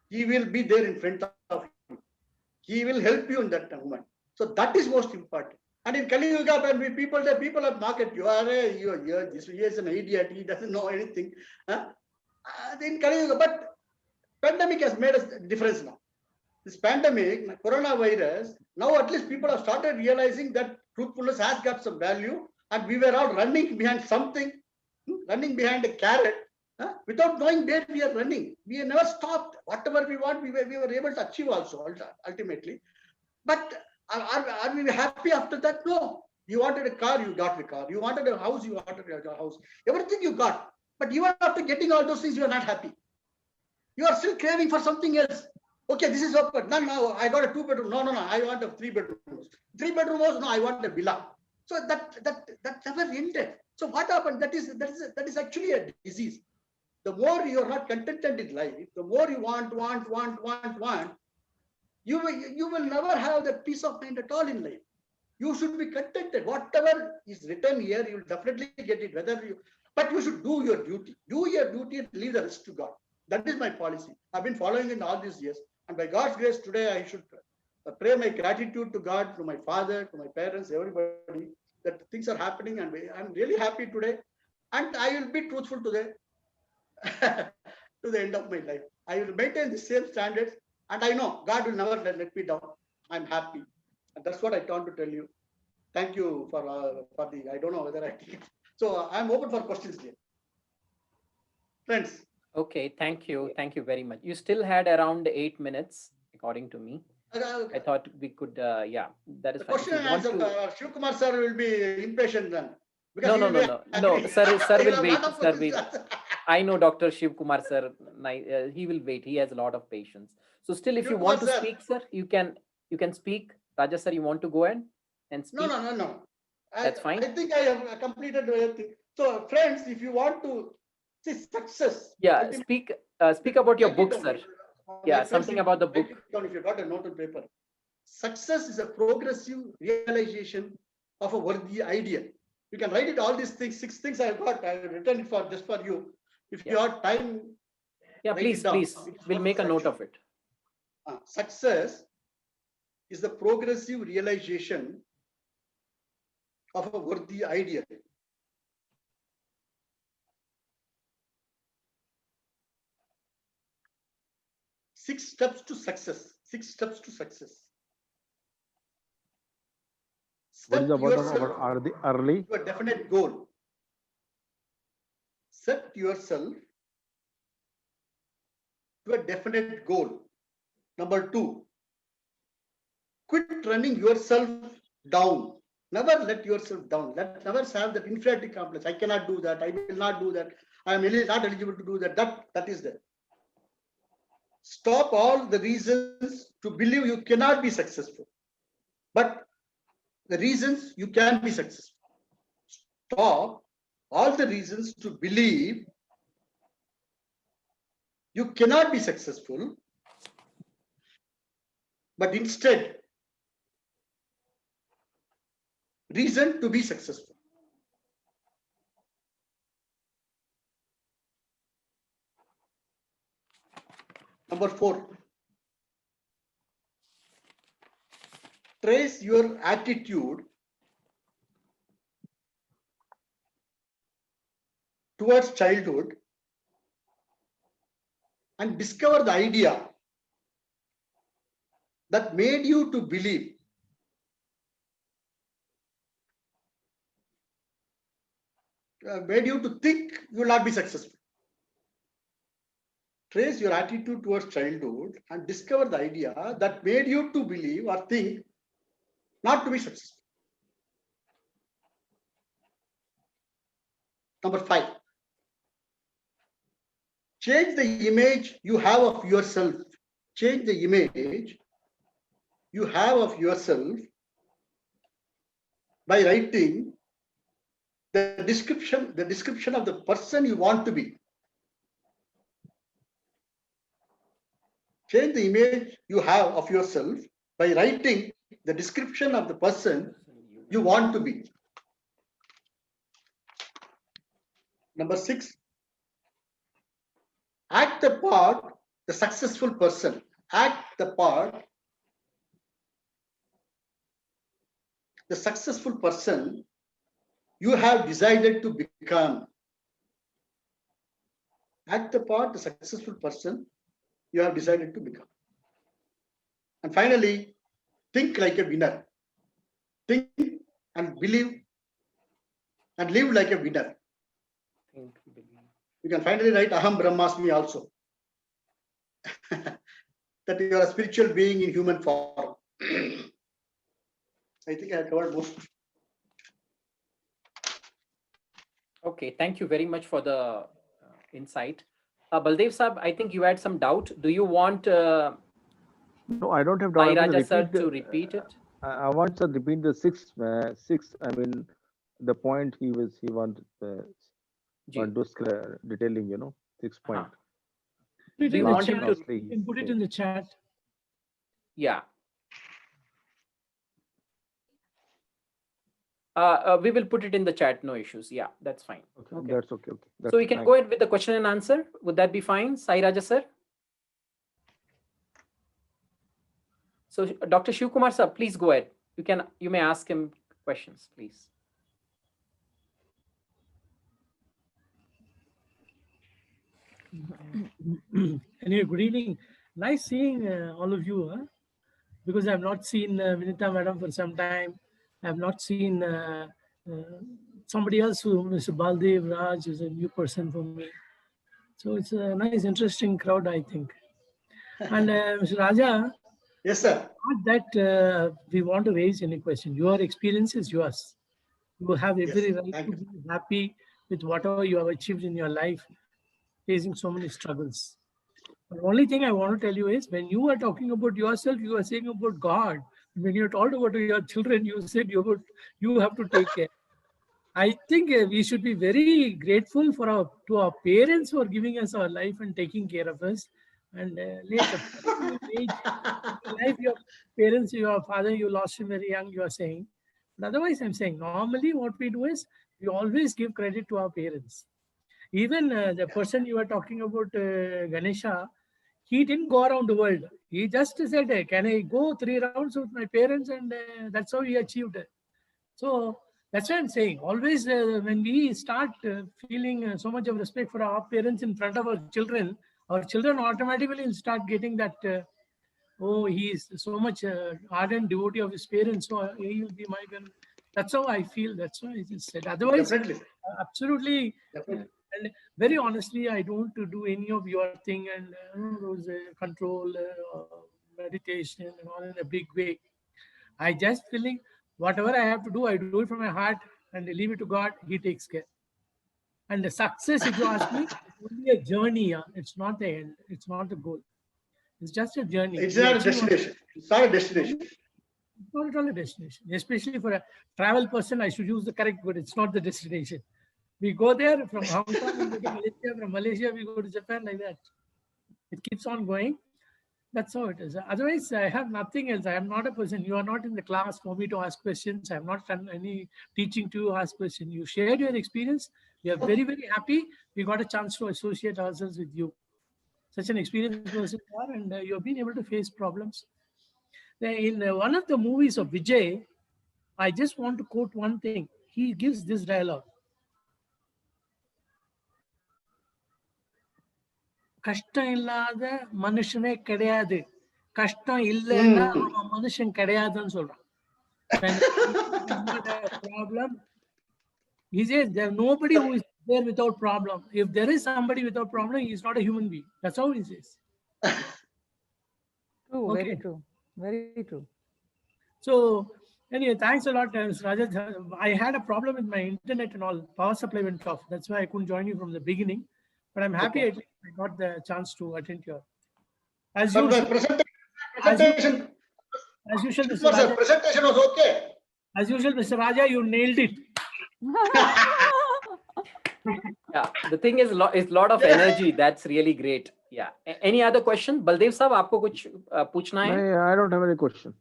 he will be there in front of you. He will help you in that moment. So that is most important. And in Kali Yuga, when people have market, this is an idiot, he doesn't know anything. In Kali Yuga, but pandemic has made a difference now. This pandemic, coronavirus, now at least people have started realizing that truthfulness has got some value, and we were all running behind something, running behind a carrot, without knowing where we are running. We have never stopped. Whatever we want, we were able to achieve also, ultimately. But are we happy after that? No. You wanted a car, you got the car. You wanted a house, you wanted a house. Everything you got. But even after getting all those things, you are not happy. You are still craving for something else. Okay, this is open. No, I got a 2-bedroom. No, I want a 3-bedroom. 3-bedroom house? No, I want a villa. So that never ended. So what happened? That is actually a disease. The more you are not contented in life, the more you want, you will never have that peace of mind at all in life. You should be contented. Whatever is written here, you will definitely get it. But you should do your duty. Do your duty and leave the rest to God. That is my policy. I've been following it all these years. And by God's grace, today I should pray my gratitude to God, to my father, to my parents, everybody, that things are happening. And I'm really happy today. And I will be truthful today to the end of my life. I will maintain the same standards. And I know God will never let me down. I'm happy. And that's what I want to tell you. Thank you for the, I don't know whether I think. So I'm open for questions here. Friends. Okay, thank you. Thank you very much. You still had around 8 minutes, according to me. I thought we could, yeah, that is the fine. question and answer, Shiv Kumar sir will be impatient then. No, sir will wait. I know Dr. Shiv Kumar sir, he will wait. He has a lot of patience. So still, if you want to speak, sir, you can speak. Raja sir, you want to go ahead and speak? No. That's fine. I think I have completed everything. So friends, if you want to see success. Yeah, speak about your book, sir. Yeah, something about the book. If you got a note on paper. Success is a progressive realization of a worthy ideal. You can write it, all these things, 6 things I have got. I have written it just for you. If you have time. Yeah, please. We'll make a note of it. Success is the progressive realization of a worthy ideal. Six steps to success. What is the word about early? To a definite goal. Set yourself to a definite goal. Number 2, quit running yourself down. Never let yourself down. Never have that inferiority complex. I cannot do that. I will not do that. I am not eligible to do that. That is there. Stop all the reasons to believe you cannot be successful, but the reasons you can be successful. Stop all the reasons to believe you cannot be successful, but instead reason to be successful. Number 4, trace your attitude towards childhood and discover the idea that made you to believe made you to think you will not be successful. Trace your attitude towards childhood and discover the idea that made you to believe or think not to be successful. Number 5, change the image you have of yourself. Change the image you have of yourself by writing the description of the person you want to be. Change the image you have of yourself by writing the description of the person you want to be. Number 6, act the part, the successful person. Act the part, the successful person you have decided to become. Act the part, the successful person you have decided to become. And finally, think like a winner. Think and believe and live like a winner. You can finally write Aham Brahmasmi also. That you are a spiritual being in human form. I think I have covered most. Okay, thank you very much for the insight. Baldev Sahab, I think you had some doubt. Do you want No, I don't have Sai doubt. Raja sir to repeat it? I want to repeat the six. I mean, the point he wanted Ji. detailing. 6 point. Put it We in the want chat. him to, You can put it in the chat. yeah. We will put it in the chat, no issues. Yeah, that's fine. Okay, Okay. that's okay. Okay, So we can go ahead with the question and answer. Would that be fine, Sai Raja sir? So Dr. Shiv Kumar sir, please go ahead. You may ask him questions, please. Anyway, good evening. Nice seeing all of you. Huh? Because I have not seen Vinita madam for some time. I have not seen somebody else who, Mr. Baldev Raj, is a new person for me. So it's a nice, interesting crowd, I think. And Mr. Raja, Yes, sir. not that we want to raise any question. Your experience is yours. You have every Yes, right thank to you. be happy with whatever you have achieved in your life, facing so many struggles. The only thing I want to tell you is when you are talking about yourself, you are saying about God. When you told about your children, you said you have to take care. I think we should be very grateful to our parents for giving us our life and taking care of us. And later, in age, in life, your parents, your father, you lost him very young, you are saying. But otherwise, I'm saying normally what we do is we always give credit to our parents. Even the person you were talking about, Ganesha, he didn't go around the world. He just said, "Hey, can I go 3 rounds with my parents?" And that's how he achieved it. So that's what I'm saying. Always, when we start feeling so much of respect for our parents in front of our children automatically will start getting that. Oh, he is so much ardent devotee of his parents, so he will be my gun. That's how I feel. That's why I just said. Otherwise, Definitely, sir. absolutely, Definitely. and very honestly, I don't do any of your thing and those control, meditation, and all in a big way. I just feeling whatever I have to do, I do it from my heart and leave it to God. He takes care. And the success, if you ask me, is only a journey. Yeah? It's not the end. It's not the goal. It's just a journey. It's We not a achieve destination. It's not a destination. It's not at all a destination. Especially for a travel person, I should use the correct word. It's not the destination. We go there from Hong Kong, we go to Malaysia. From Malaysia, we go to Japan, like that. It keeps on going. That's how it is. Otherwise, I have nothing else. I am not a person. You are not in the class for me to ask questions. I have not done any teaching to ask questions. You shared your experience. We are very, very happy. We got a chance to associate ourselves with you. Such an experienced person you are, and you have been able to face problems. In one of the movies of Vijay, I just want to quote one thing. He gives this dialogue. கஷ்டம் இல்லாத மனுஷனே கிடையாது. கஷ்டம் இல்லைன்னா அவன் மனுஷன் கிடையாதுன்னு சொல்றான். When is not a problem, he says there's nobody who is there without problem. If there is somebody without problem, he is not a human being. That's how he says. True, Okay. very true. Very true. So anyway, thanks a lot, Mr. Rajat. I had a problem with my internet and all. Power supply went off. That's why I couldn't join you from the beginning. But I'm happy Okay. I got the chance to attend your. As But the usual, presentation, as usual, Mr. sir, Raja. presentation was okay. As usual, Mr. Raja, you nailed it. Yeah, the thing is, lot of energy. That's really great. Yeah. Any other question? Baldev sahab, आपको कुछ पूछना है? I don't have any question.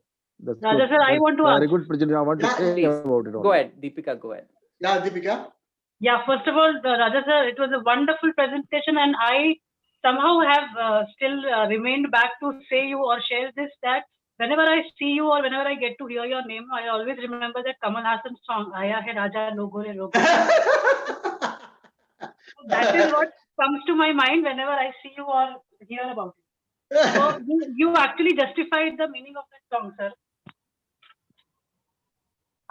That's Raja good. sir, I That's want to very ask. good presentation. I want to Yeah, say please. about it. Go only. ahead, Deepika, go ahead. Yeah, Deepika. Yeah, first of all, Raja sir, it was a wonderful presentation, and I somehow have still remained back to say you or share this, that whenever I see you or whenever I get to hear your name, I always remember that Kamal Hassan song, Aaya Hai Raja Logo Re Logo. That is what comes to my mind whenever I see you or hear about it. So you actually justified the meaning of that song, sir.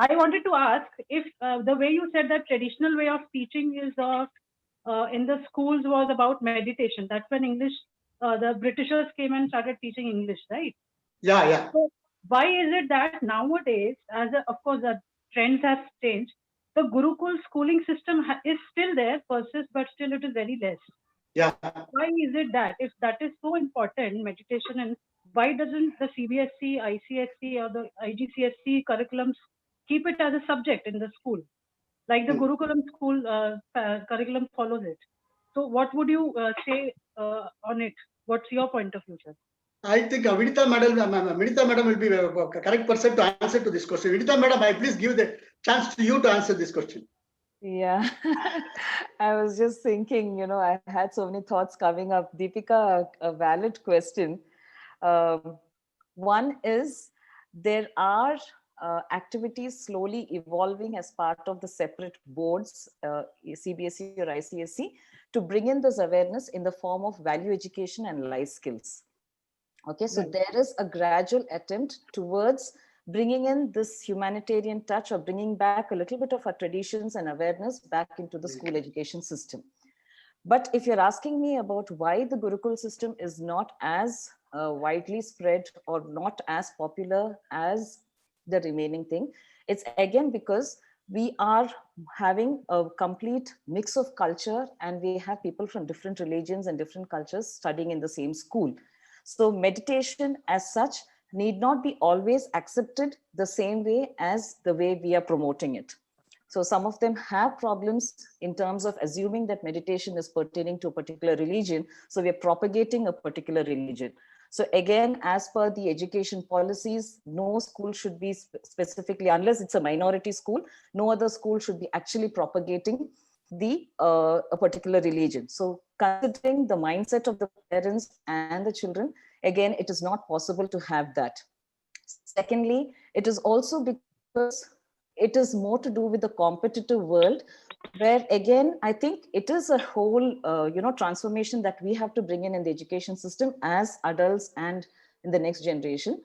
I wanted to ask if the way you said that traditional way of teaching is in the schools was about meditation. That's when English, the Britishers came and started teaching English, right? Yeah, yeah. So why is it that nowadays, of course, the trends have changed, the Gurukul schooling system is still there, persists, but still it is very less. Yeah. Why is it that if that is so important, meditation and why doesn't the CBSE, ICSE, or the IGCSE curriculums keep it as a subject in the school, like the Gurukulam school curriculum follows it? So, what would you say on it? What's your point of view, sir? I think Vinita madam will be the correct person to answer to this question. Vinita madam, I please give the chance to you to answer this question. Yeah, I was just thinking, I had so many thoughts coming up. Deepika, a valid question. One is there are activities slowly evolving as part of the separate boards, CBSE or ICSE, to bring in this awareness in the form of value education and life skills. Okay, so Right. there is a gradual attempt towards bringing in this humanitarian touch or bringing back a little bit of our traditions and awareness back into the school education system. But if you're asking me about why the Gurukul system is not as widely spread or not as popular as the remaining thing, it's again because we are having a complete mix of culture, and we have people from different religions and different cultures studying in the same school. So meditation as such need not be always accepted the same way as the way we are promoting it. So some of them have problems in terms of assuming that meditation is pertaining to a particular religion. So we're propagating a particular religion. So again, as per the education policies, no school should be specifically, unless it's a minority school, no other school should be actually propagating a particular religion. So considering the mindset of the parents and the children, again, it is not possible to have that. Secondly, it is also because it is more to do with the competitive world, where again, I think it is a whole, transformation that we have to bring in the education system as adults and in the next generation.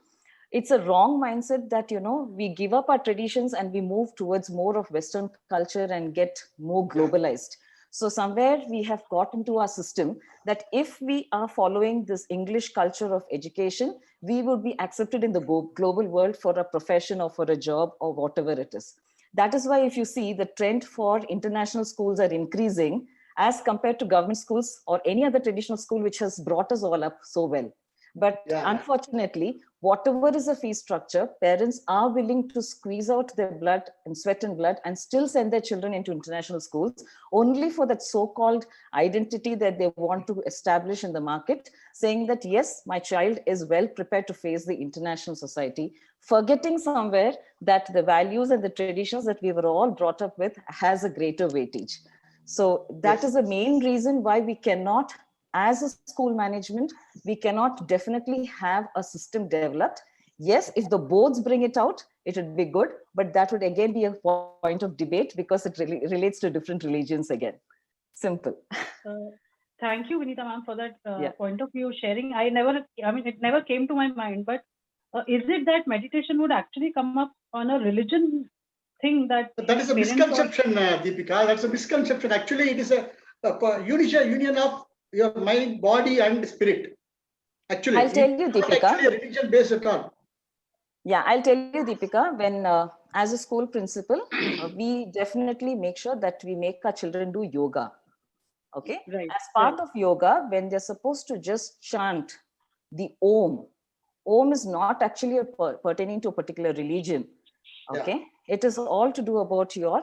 It's a wrong mindset that, we give up our traditions and we move towards more of Western culture and get more globalized. So somewhere we have got into our system that if we are following this English culture of education, we will be accepted in the global world for a profession or for a job or whatever it is. That is why if you see the trend for international schools are increasing as compared to government schools or any other traditional school, which has brought us all up so well. But unfortunately, whatever is the fee structure, parents are willing to squeeze out their blood and sweat and blood and still send their children into international schools only for that so-called identity that they want to establish in the market, saying that, yes, my child is well prepared to face the international society, forgetting somewhere that the values and the traditions that we were all brought up with has a greater weightage. So that is the main reason why we cannot, as a school management, we cannot definitely have a system developed. Yes, if the boards bring it out, it would be good, but that would again be a point of debate because it really relates to different religions again. Simple. Thank you, Vinita ma'am, for that point of view sharing. It never came to my mind, but is it that meditation would actually come up on a religion thing that is a misconception, Deepika. That's a misconception. Actually, it is a union of your mind, body, and spirit. Actually, I'll tell you, Deepika. Actually, a religion based at all. Yeah, I'll tell you, Deepika. When as a school principal, we definitely make sure that we make our children do yoga. Okay. Right. As part of yoga, when they're supposed to just chant the Om. Om is not actually pertaining to a particular religion. Okay. Yeah. It is all to do about your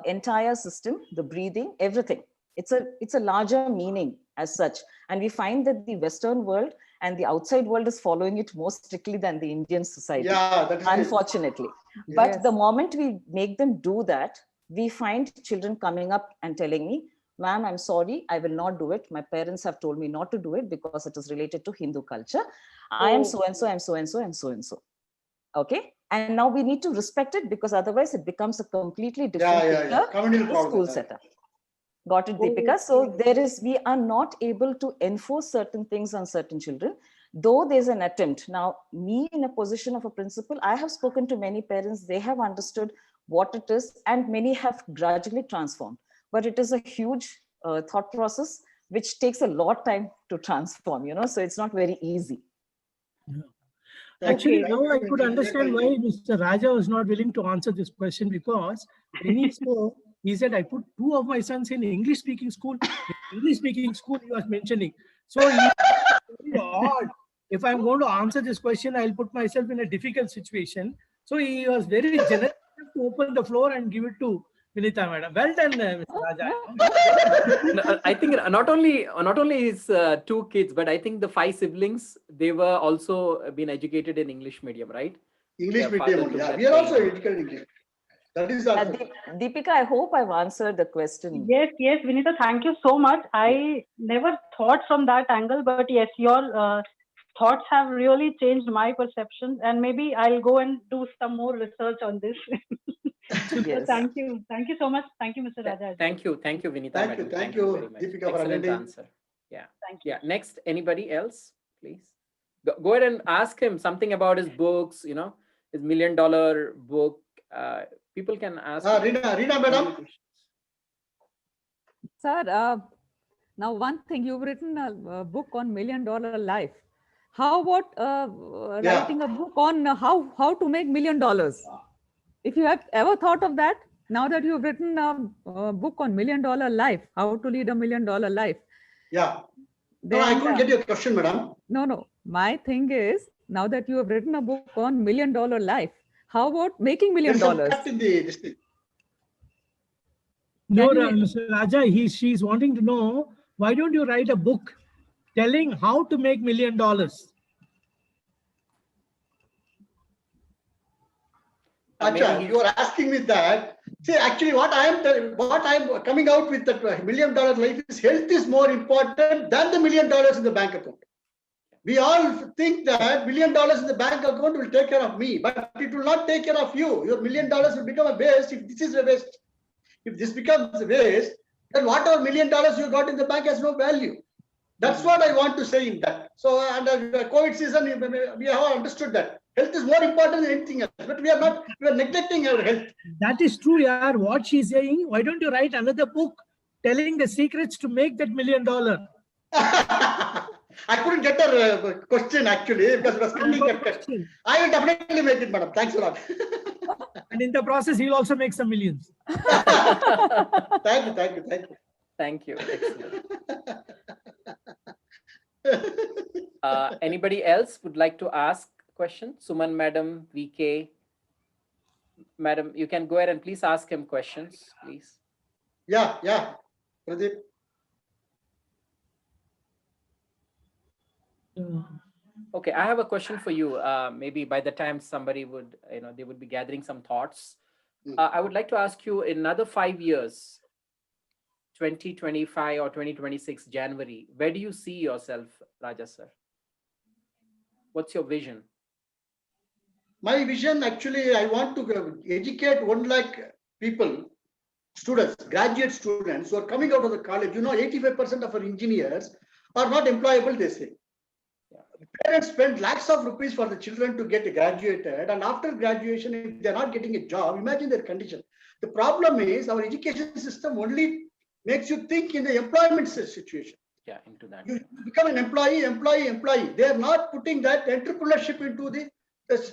entire system, the breathing, everything. It's a larger meaning as such. And we find that the Western world and the outside world is following it more strictly than the Indian society, unfortunately. Yes. But the moment we make them do that, we find children coming up and telling me, ma'am, I'm sorry, I will not do it. My parents have told me not to do it because it is related to Hindu culture. I am so-and-so, I'm so-and-so, I'm so-and-so. Okay. And now we need to respect it because otherwise it becomes a completely different school setup. Got it, Deepika? So we are not able to enforce certain things on certain children, though there's an attempt. Now, me in a position of a principal, I have spoken to many parents, they have understood what it is, and many have gradually transformed. But it is a huge thought process, which takes a lot of time to transform, so it's not very easy. Yeah. Actually, now I could understand why Mr. Raaja was not willing to answer this question, because when he said, I put two of my sons in English-speaking school. English-speaking school he was mentioning. So it's very odd if I'm going to answer this question, I'll put myself in a difficult situation. So he was very generous to open the floor and give it to Vinita madam. Well done, Mr. Raja. No, I think not only his two kids, but I think the 5 siblings, they were also been educated in English medium, right? English Their medium father only. took Yeah, that we are also pain. educated in English. That is also. Deepika, I hope I've answered the question. Yes, yes, Vinita, thank you so much. I never thought from that angle, but yes, your thoughts have really changed my perception, and maybe I'll go and do some more research on this. So Yes. thank you so much. Thank you, Mr. Raja. Thank you, Vinita Thank you, madam. thank very you, much. Deepika, for Excellent attending. answer. Yeah. Thank you. Yeah. Next, anybody else, please? Go ahead and ask him something about his books, his $1 million book. People can ask. Reena madam. Sir, now one thing, you've written a book on $1 million life. How about writing a book on how to make $1 million? If you have ever thought of that, now that you've written a book on $1 million life, how to lead $1 million life. Yeah. Then, No, I couldn't get your question, madam. No. My thing is, now that you have written a book on $1 million life, how about making $1 million? There's some cut in this thing. No, Mr. Raja, she's wanting to know, why don't you write a book telling how to make $1 million? Acha, you are asking me that. See, actually, what I'm coming out with that $1 million life is health is more important than the $1 million in the bank account. We all think that $1 million in the bank account will take care of me, but it will not take care of you. Your $1 million will become a waste if this is a waste. If this becomes a waste, then whatever $1 million you got in the bank has no value. That's what I want to say in that. So under the COVID season, we have understood that health is more important than anything else. But we are neglecting our health. That is true, yaar. What she's saying, why don't you write another book telling the secrets to make that $1 million? I couldn't get her question actually because it was coming. I will definitely make it, madam. Thanks a lot. And in the process, he'll also make some millions. Thank you. Thank you. Excellent. Anybody else would like to ask a question? Suman madam, VK. Madam, you can go ahead and please ask him questions, please. Yeah. Pradeep. Okay, I have a question for you. Maybe by the time somebody would, they would be gathering some thoughts. I would like to ask you, in another 5 years, 2025 or 2026 January, where do you see yourself, Raja sir? What's your vision? My vision, actually, I want to educate 1 lakh people, students, graduate students who are coming out of the college. 85% of our engineers are not employable, they say. Parents spend lakhs of rupees for the children to get graduated, and after graduation, if they're not getting a job, imagine their condition. The problem is our education system only makes you think in the employment situation. Yeah, into that. You become an employee. They are not putting that entrepreneurship into the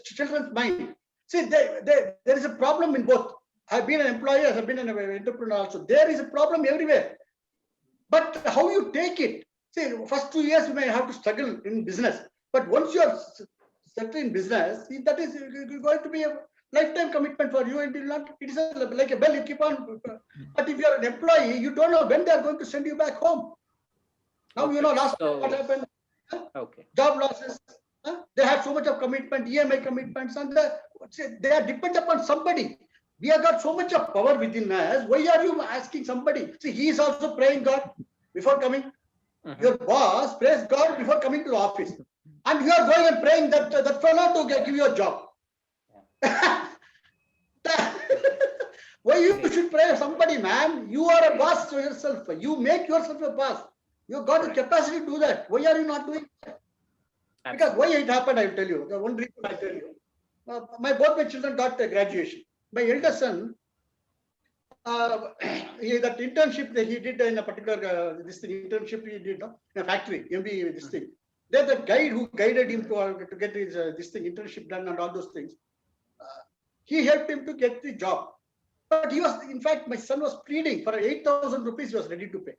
children's mind. See, there is a problem in both. I've been an employee, I've been an entrepreneur also. There is a problem everywhere. But how you take it? See, first 2 years you may have to struggle in business. But once you are settled in business, that is going to be a lifetime commitment for you. And it is like a bell, you keep on. But if you are an employee, you don't know when they are going to send you back home. Now, last time what happened? Okay. Job losses. They have so much of commitment, EMI commitments, and they are dependent upon somebody. We have got so much of power within us. Why are you asking somebody? See, he is also praying God before coming. Your boss prays God before coming to the office. And you are going and praying that fellow to give you a job. Why you should pray somebody, man? You are a boss to yourself. You make yourself a boss. You got the capacity to do that. Why are you not doing that? Because why it happened, I will tell you. The one reason I tell you. Both my children got a graduation. My elder son, that internship that he did in a particular internship he did in a factory, MBA, this thing. There's the guide who guided him to get his internship done and all those things. He helped him to get the job. But he was, in fact, my son was pleading for 8,000 rupees he was ready to pay.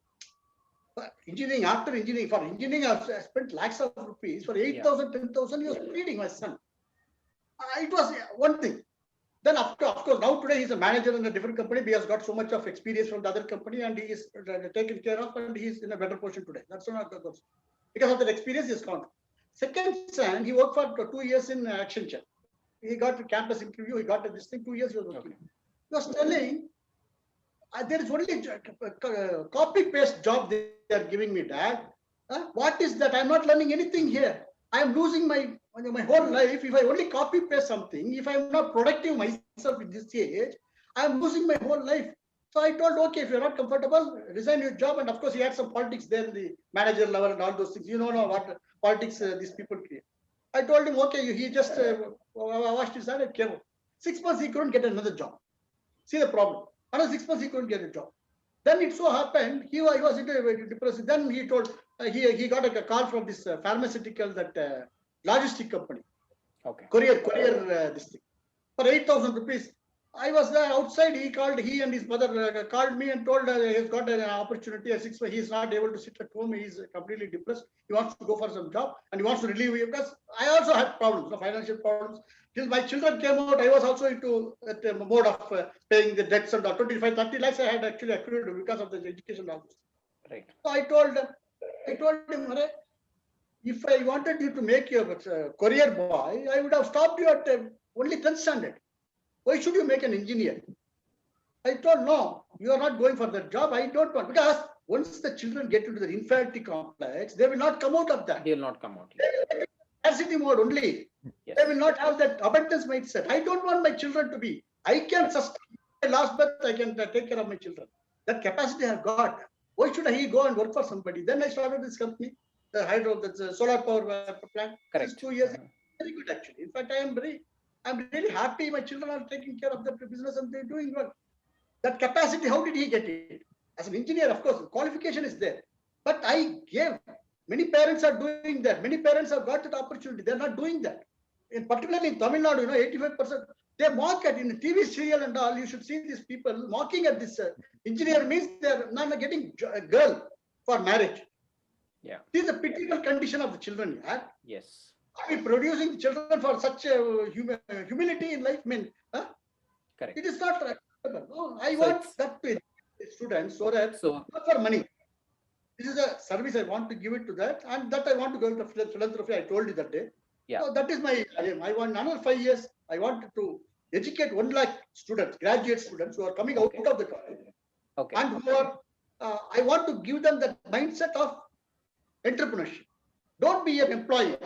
Engineering, after engineering, for engineering, I've spent lakhs of rupees. For 8,000, 10,000, he was pleading, my son. It was one thing. Then, of course, now today he's a manager in a different company. He has got so much of experience from the other company, and he is taken care of, and he is in a better position today. That's not because of that experience. He has gone. Second son, he worked for 2 years in Accenture. He got a campus interview. He got this thing. 2 years he was working. Okay. He was telling, there is only copy paste job they are giving me, Dad. What is that? I'm not learning anything here. I'm losing my whole life. If I only copy paste something, if I'm not productive myself in this age, I'm losing my whole life. So I told, okay, if you're not comfortable, resign your job. And of course, he had some politics there in the manager level and all those things. You know what politics these people create. I told him, okay, he just washed his hand and came out. 6 months, he couldn't get another job. See the problem. Another 6 months, he couldn't get a job. Then it so happened, he was into depression. Then he told, he got a call from this pharmaceutical, that logistic company. Okay. Courier, this thing. For 8,000 rupees. I was there outside. He and his mother called me and told he's got an opportunity at 6 months. He's not able to sit at home. He's completely depressed. He wants to go for some job and he wants to relieve it, because I also had problems, financial problems. Till my children came out, I was also into that mode of paying the debts and 25, 30 lakhs I had actually accrued because of the education loans. Right. So I told him, if I wanted you to make your courier boy, I would have stopped you at only 10th standard. Why should you make an engineer? I told, no, you are not going for that job. I don't want, because once the children get into the inferiority complex, they will not come out of that. They will not come out. Scarcity mode only. Yes. They will not have that abundance mindset. I don't want my children to be. I can sustain my last breath. I can take care of my children. That capacity I have got. Why should I go and work for somebody? Then I started this company, the hydro, that's solar power plant. Correct. 2 years. Very good, actually. In fact, I'm really happy. My children are taking care of the business and they're doing well. That capacity, how did he get it? As an engineer, of course, qualification is there. But I gave. Many parents are doing that. Many parents have got that opportunity. They're not doing that. Particularly in Tamil Nadu, 85%, they mock at in the TV serial and all. You should see these people mocking at this engineer means they're not getting a girl for marriage. Yeah. This is the pitiable condition of the children. Yeah? Yes. Are we producing children for such humility in life? Correct. It is not right. No, I So want it's- that to students so that So not for money. This is a service I want to give it to that, and that I want to go into philanthropy. I told you that day. Yeah. So that is my aim. I want another 5 years. I want to educate 1 lakh students, graduate students who are coming Okay. out of the college, okay. and who are. I want to give them that mindset of entrepreneurship. Don't be an employee.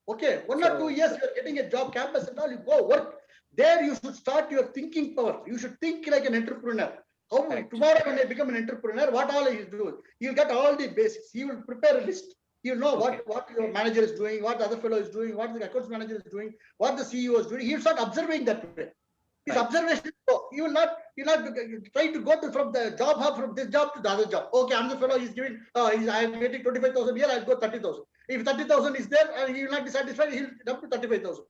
Okay, 1 or 2 years you are getting a job, campus and all. You go work. There you should start your thinking power. You should think like an entrepreneur. How Correct. tomorrow when I become an entrepreneur, what all he is doing? He will get all the basics. He will prepare a list. He will know Okay. what your manager is doing, what the other fellow is doing, what the accounts manager is doing, what the CEO is doing. He will start observing that way. His Right. observation. He will not try to go from the job hub from this job to the other job. Okay, I'm the fellow. He's giving. I am getting 25,000 here. I'll go 30,000. If 30,000 is there and he will not be satisfied, he'll jump to 35,000.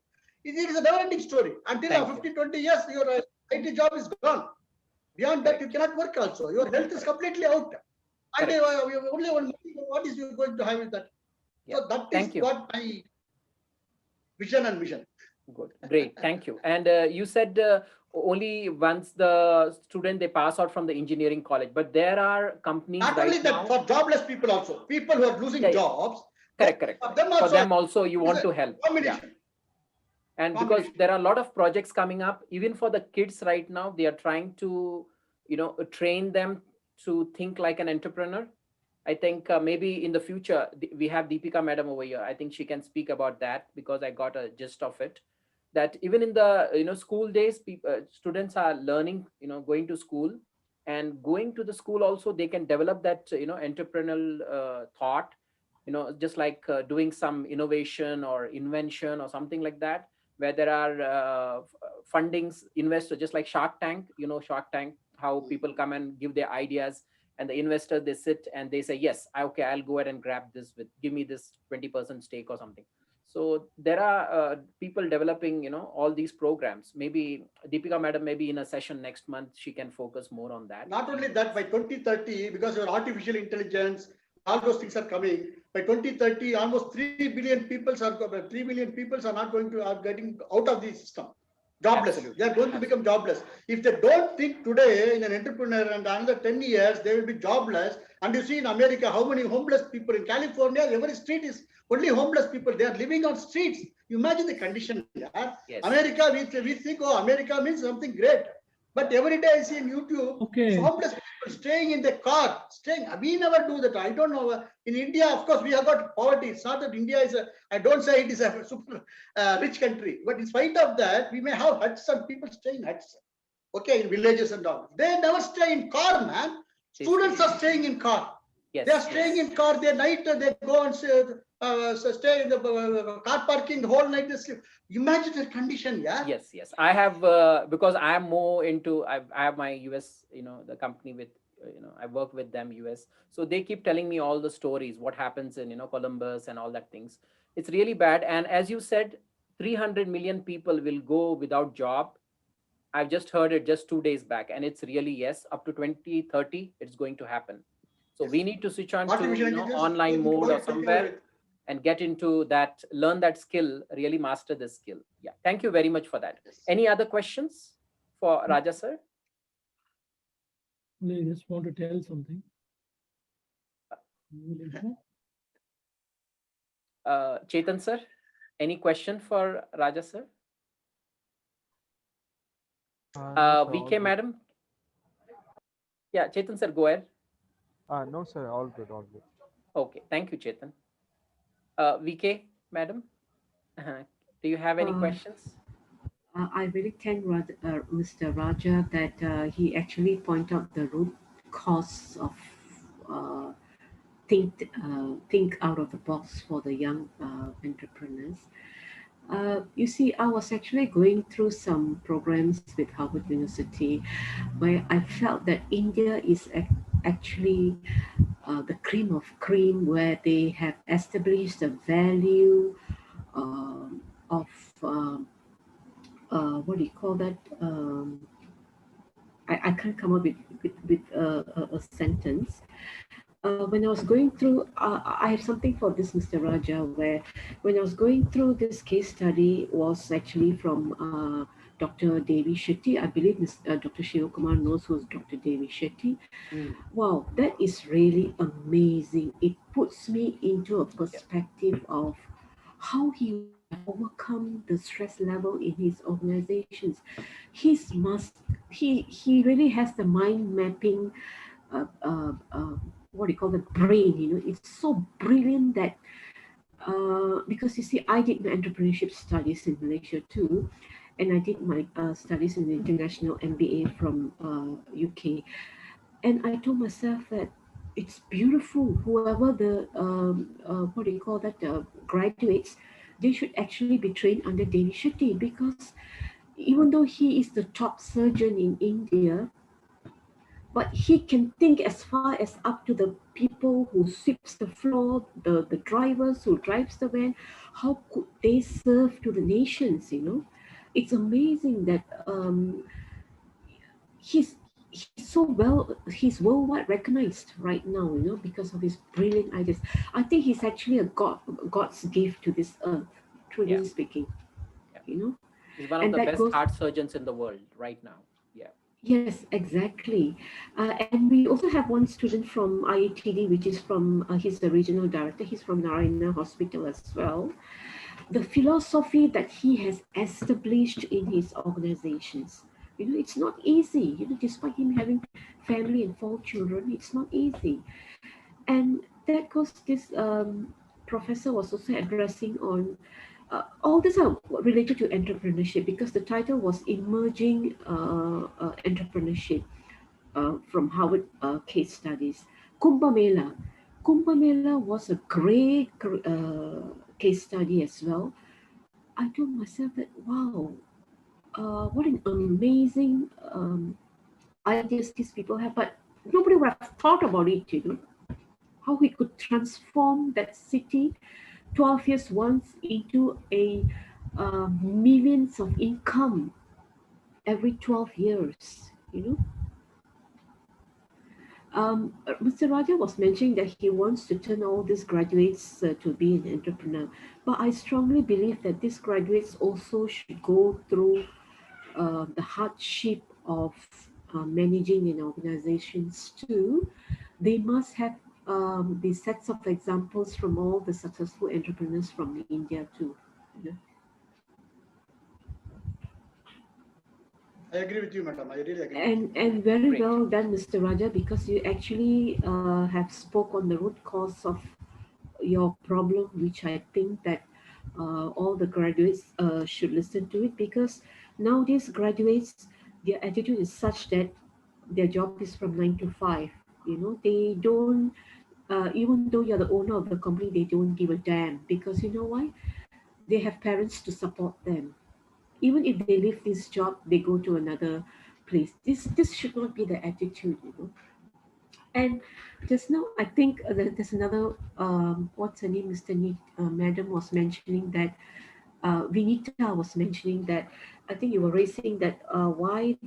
It is a never-ending story. Until Thank 50, 20 years, your IT job is gone. Beyond that, you cannot work also. Your health is completely out. And only one money, what is you going to have with that? Yeah. So that is Thank you. what my vision and mission. Good. Great. Thank you. And you said only once the student they pass out from the engineering college, but there are companies Not right only that, now. for jobless people also, people who are losing Yeah, yeah. jobs. Correct. For them also, you want to help. Yeah. Combination. And because there are a lot of projects coming up, even for the kids right now, they are trying to, train them to think like an entrepreneur. I think maybe in the future, we have Deepika madam over here. I think she can speak about that because I got a gist of it. That even in the, school days, students are learning, going to school, and going to the school also, they can develop that, entrepreneurial thought, just like doing some innovation or invention or something like that, where there are fundings, investors, just like Shark Tank, Shark Tank, how people come and give their ideas, and the investors, they sit and they say, yes, okay, I'll go ahead and grab this, give me this 20% stake or something. So there are people developing, all these programs. Maybe Deepika madam, maybe in a session next month, she can focus more on that. Not only that, by 2030, because of artificial intelligence, all those things are coming. By 2030, almost 3 billion people are not going to are getting out of the system. Jobless. Absolutely. They are going to become jobless. If they don't think today in an entrepreneur and another 10 years, they will be jobless. And you see in America, how many homeless people in California, every street is only homeless people. They are living on streets. You imagine the condition. Yeah? Yes. America, we think, oh, America means something great. But every day I see on YouTube, Okay. homeless people staying in the car, we never do that. I don't know. In India, of course, we have got poverty. It's not that India is I don't say it is a super rich country, but in spite of that, we may have huts and people stay in huts. Okay, in villages and all. They never stay in car, man. Students are staying in car. Yes. They are staying in car. They night they go and stay in the car parking the whole night. They sleep. Imagine the condition, yeah. Yes. I have because I am more into. I have my US, the company with, I work with them US. So they keep telling me all the stories, what happens in Columbus and all that things. It's really bad. And as you said, 300 million people will go without job. I've just heard it just 2 days back, and it's really, yes, up to 2030, it's going to happen. So we need to switch on to online mode or somewhere and get into that, learn that skill, really master this skill. Yeah, thank you very much for that. Any other questions for Raaja sir? I just want to tell something. Chetan sir, any question for Raaja sir? No, sir, VK madam? Yeah, Chetan sir, go ahead. no, sir, all good, all good. Okay, thank you, Chetan. VK madam, do you have any questions? I really thank Mr. Raaja that he actually pointed out the root cause of think out of the box for the young entrepreneurs. You see, I was actually going through some programs with Harvard University where I felt that India is actually the cream of cream, where they have established the value of what do you call that? I can't come up with a sentence. When I was going through, I have something for this, Mr. Raaja, where when I was going through this case study was actually from Dr. Devi Shetty. I believe Dr. Shivakumar knows who's Dr. Devi Shetty. Wow, that is really amazing. It puts me into a perspective of how he overcome the stress level in his organizations. He really has the mind mapping, what do you call the brain? It's so brilliant that because you see, I did my entrepreneurship studies in Malaysia too, and I did my studies in the international MBA from UK, and I told myself that it's beautiful. Whoever the what do you call that graduates, they should actually be trained under Devi Shetty, because even though he is the top surgeon in India, but he can think as far as up to the people who sweeps the floor, the drivers who drives the van. How could they serve to the nations? It's amazing that he's he's worldwide recognized right now, because of his brilliant ideas. I think he's actually a God's gift to this earth, truly speaking. He's one of the best heart surgeons in the world right now. Yeah. Yes, exactly. And we also have one student from IITD, which is from, he's the regional director. He's from Narayana Hospital as well. The philosophy that he has established in his organizations, it's not easy. Despite him having family and 4 children, it's not easy. And that goes, this professor was also addressing on, all these are related to entrepreneurship, because the title was Emerging Entrepreneurship from Harvard Case Studies. Kumbh Mela was a great case study as well. I told myself that, wow, what an amazing ideas these people have, but nobody would have thought about it, how we could transform that city 12 years once into a millions of income every 12 years, Mr. Raja was mentioning that he wants to turn all these graduates to be an entrepreneur. But I strongly believe that these graduates also should go through the hardship of managing an organizations too. They must have the sets of examples from all the successful entrepreneurs from India too. You know? I agree with you, madam. I really agree. And very Great. well done, Mr. Raja, because you actually have spoke on the root cause of your problem, which I think that all the graduates should listen to it, because nowadays graduates, their attitude is such that their job is from 9 to 5. You know, they don't, even though you're the owner of the company, they don't give a damn, because you know why? They have parents to support them. Even if they leave this job, they go to another place. This should not be the attitude, you know. And just now, I think there's another, what's her name, Madam was mentioning that, Vinita was mentioning that, I think you were raising that why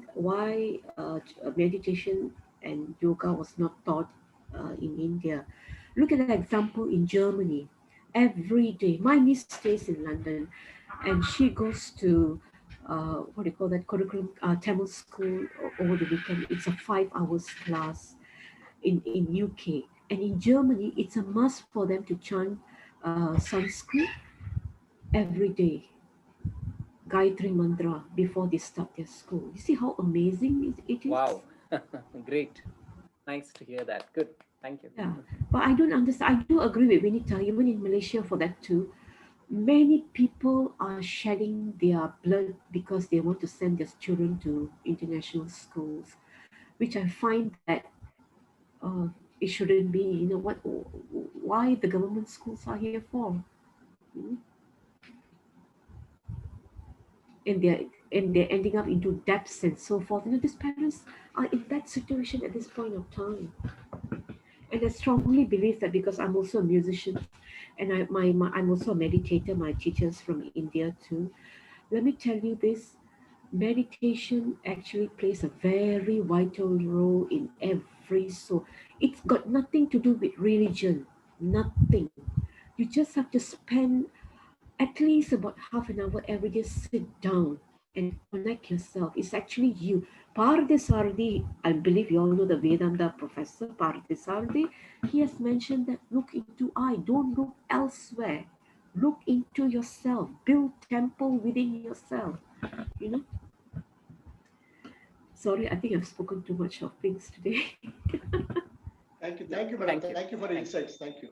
meditation and yoga was not taught in India. Look at the example in Germany. Every day, my niece stays in London, and she goes to what do you call that curriculum, Tamil school over the weekend. It's a 5 hours class in UK, and in Germany, it's a must for them to chant Sanskrit every day, Gayatri mantra before they start their school. You see how amazing it is? Wow. Great. Nice to hear that. Good. Thank you. Yeah, but I don't understand. I do agree with Vinita, even in Malaysia for that too. Many people are shedding their blood because they want to send their children to international schools, which I find that it shouldn't be. You know what? Why the government schools are here for? You know? and they're and they're ending up into debts and so forth. You know, these parents are in that situation at this point of time. And I strongly believe that, because I'm also a musician, and I'm also a meditator. My teachers from India too. Let me tell you this: meditation actually plays a very vital role in every soul. It's got nothing to do with religion. Nothing. You just have to spend at least about half an hour every day, sit down and connect yourself. It's actually you. Pardesardi, I believe you all know the Vedanta professor, Pardesardi. He has mentioned that look into I, don't look elsewhere. Look into yourself, build temple within yourself. You know? Sorry, I think I've spoken too much of things today. Thank you, madam. Thank you for your insights. Thank you.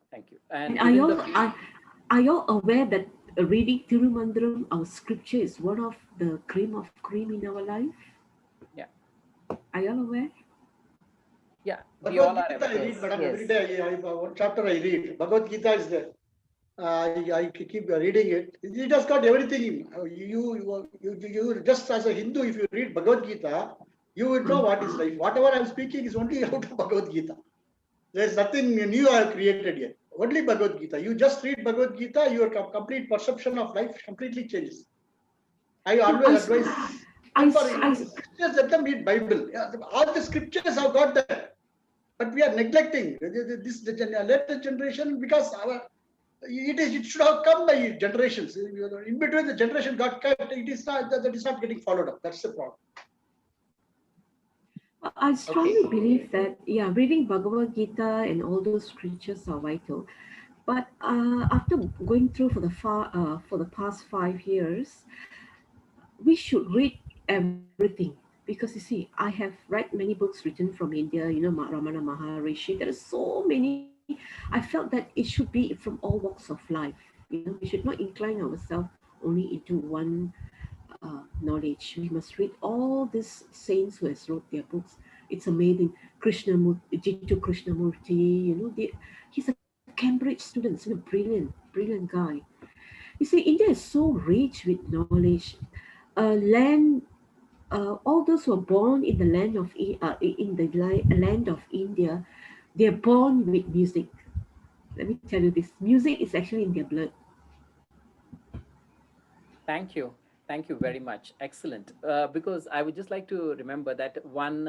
Thank you. And And within the are y'all aware that reading Tirumandram, our scripture, is one of the cream in our life? yeah, Are y'all aware? yeah, we all Bhagavad are Gita I aware. read, madam. Yes. Every day, one chapter I read. Bhagavad Gita is there. I keep reading it. It has got everything in. You just as a Hindu, if you read Bhagavad Gita, you will know what is life. Whatever I'm speaking is only out of Bhagavad Gita. There's nothing new I have created yet. Only Bhagavad Gita. You just read Bhagavad Gita, your complete perception of life completely changes. I always advise. And for Christians, let them read Bible. Yeah, all the scriptures have got that, but we are neglecting this later generation, because it should have come by generations. In between, the generation got cut. It is not that is not getting followed up. That's the problem. I strongly believe that, yeah, reading Bhagavad Gita and all those scriptures are vital. But after going through for the past 5 years, we should read everything, because you see, I have read many books written from India. You know, Ramana Maharishi. There are so many. I felt that it should be from all walks of life. You know, we should not incline ourselves only into one knowledge. We must read all these saints who has wrote their books. It's amazing. Jitu Krishnamurti, you know, he's a Cambridge student, you know, brilliant guy. You see, India is so rich with knowledge. Land, all those who are born in the land of land of India, they're born with music. Let me tell you this: music is actually in their blood. Thank you. Thank you very much. Excellent. Because I would just like to remember that one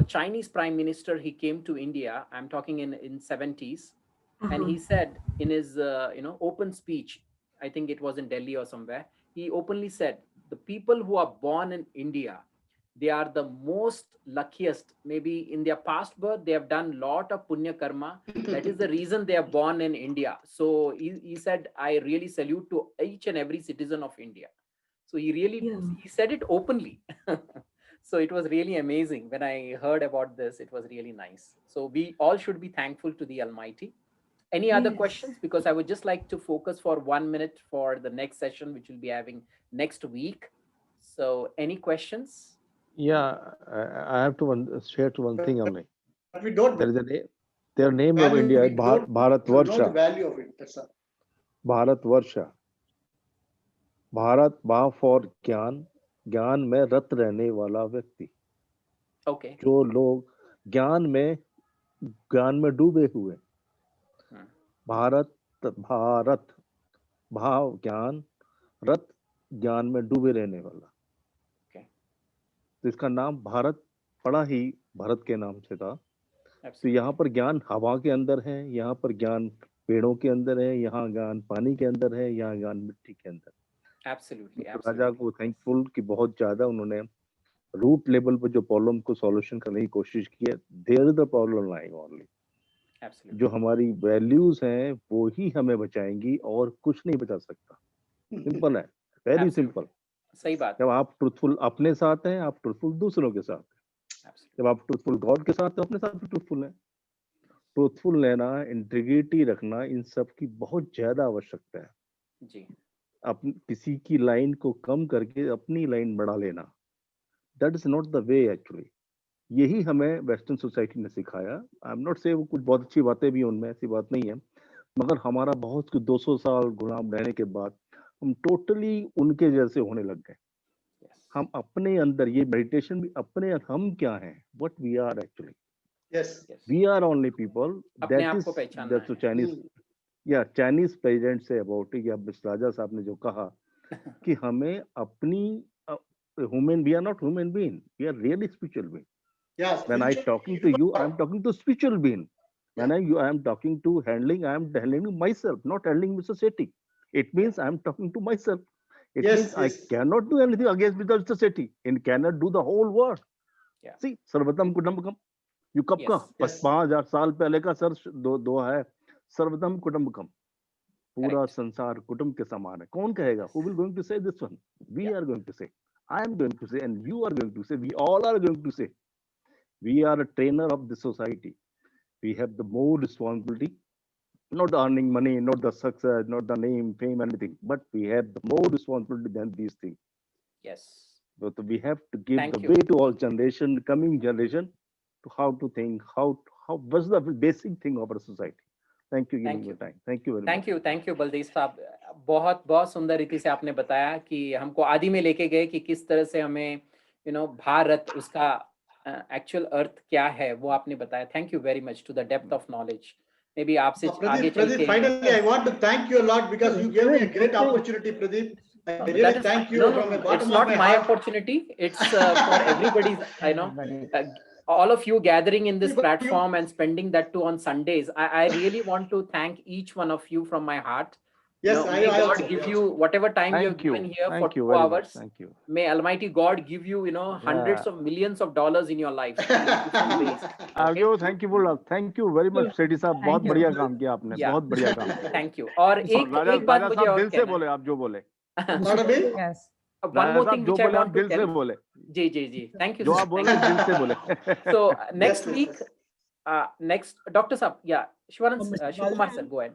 Chinese prime minister, he came to India. I'm talking in 70s, and Uh-huh. he said in his open speech, I think it was in Delhi or somewhere, he openly said the people who are born in India, they are the most luckiest. Maybe in their past birth they have done lot of punya karma. That is the reason they are born in India. So he said, I really salute to each and every citizen of India. So Yeah. he said it openly. So it was really amazing when I heard about this. It was really nice. So we all should be thankful to the Almighty. Any other Yes. questions? Because I would just like to focus for 1 minute for the next session, which we'll be having next week. So any questions? Yeah, I have to share to one thing only. But we don't There is a name. Their name of value, India we is don't know the Bharatvarsha. value of it. That's all. Bharatvarsh Bharat वहाँ for ज्ञान ज्ञान में रत रहने वाला व्यक्ति Okay. जो लोग ज्ञान में डूबे हुए भारत भारत भाव ज्ञान रत ज्ञान में डूबे रहने वाला Okay. तो इसका नाम भारत पड़ा ही भरत के नाम से था। तो Absolutely. यहाँ पर ज्ञान हवा के अंदर है, यहाँ पर ज्ञान पेड़ों के अंदर है, यहाँ ज्ञान पानी के अंदर है, यहाँ ज्ञान मिट्टी के अंदर। Absolutely. राजा Absolutely. को थैंकफुल कि बहुत ज्यादा उन्होंने रूट लेवल पर जो प्रॉब्लम को सॉल्यूशन करने की कोशिश की है। There is the problem lying only. Absolutely. जो हमारी वैल्यूज हैं वो ही हमें बचाएंगी और कुछ नहीं बचा सकता। सिंपल है, वेरी Absolutely. सिंपल। सही बात। जब आप ट्रूथफुल अपने साथ हैं, आप ट्रूथफुल दूसरों के साथ हैं। Absolutely. जब आप ट्रूथफुल गॉड के साथ हैं, अपने साथ भी ट्रूथफुल हैं। ट्रूथफुल रहना, इंटीग्रिटी रखना, इन सब की बहुत ज्यादा आवश्यकता है। जी। किसी की लाइन को कम करके अपनी लाइन बढ़ा लेना, that is not the way actually. यही हमें वेस्टर्न सोसाइटी ने सिखाया। आई एम नॉट से वो कुछ बहुत अच्छी बातें भी उनमें, ऐसी बात नहीं है, मगर हमारा बहुत 200 साल गुलाम रहने के बाद हम टोटली उनके जैसे होने लग गए। हम अपने अंदर ये मेडिटेशन भी अपने हम क्या हैं, what we are actually. Yes. We are only people अपने दैट आप इज को पहचानना दैट्स है। चाइनीज या चाइनीज प्रेसिडेंट से अबाउट या मिस्टर राजा साहब ने जो कहा कि हमें अपनी human, we are not human being, we are really spiritual being. Yes. When I talking to you, I am talking to spiritual being. When I am talking to handling, I am handling myself, not handling Mr. Sethi. It means I am talking to myself. It Yes, means I yes. cannot do anything against Mr. Sethi and cannot do the whole world. Yeah. See, सर्वतम कुटुंबकम, you कब का Yes. 5,000 साल पहले का sir दो है, सर्वतम कुटुंबकम, पूरा Correct. संसार कुटुंब के समान है। कौन कहेगा? Who will going to say this one? We Yeah. are going to say, I am going to say, and you are going to say, we all are going to say. We are a trainer of the society. We have the more responsibility, not the earning money, not the success, not the name, fame, anything, but we have the more responsibility than these things. Yes. But we have to give Thank the you. way to all generation, coming generation, to how to think, how what's the basic thing of our society. Thank you for Thank giving me you. time. Thank you very much. Thank you Baldev साहब। बहुत बहुत सुंदर रीति से आपने बताया कि हमको आदि में लेके गए कि किस तरह से हमें भारत, उसका एक्चुअल अर्थ क्या है, वो आपने बताया। Thank you very much to the depth of knowledge. Maybe आपसे आगे चल Pradeep, के finally, I want to thank you a lot because you gave me a great opportunity, Pradeep. I really thank you from the it's bottom of not my my heart. opportunity, it's for everybody's, all of you gathering in this platform and spending that too on Sundays. I really want to thank each one of you from my heart. Yes, May I God also. give you whatever time you have Thank you. given here for Thank you 2 very much. hours. Thank you. May Almighty God give you, hundreds of millions of dollars in your life in different ways. आगे thank you बोला। Thank you very much सेठी साहब, बहुत you. बढ़िया काम किया आपने, Yeah. बहुत बढ़िया काम किया। Thank you. और एक राजा एक बात राजा मुझे साहब और दिल से कहना बोले, आप जो बोले, Pardon me? Yes. one राजा more साहब thing जो which I बोले आप want to दिल से tell. बोले, जी thank you जो sir, आप बोल thank रहे you. दिल से बोले। So next Yes, week, yes. next Dr. Saab, yeah, Shivanand, Mr. Shikumar Baljan, sir, go ahead.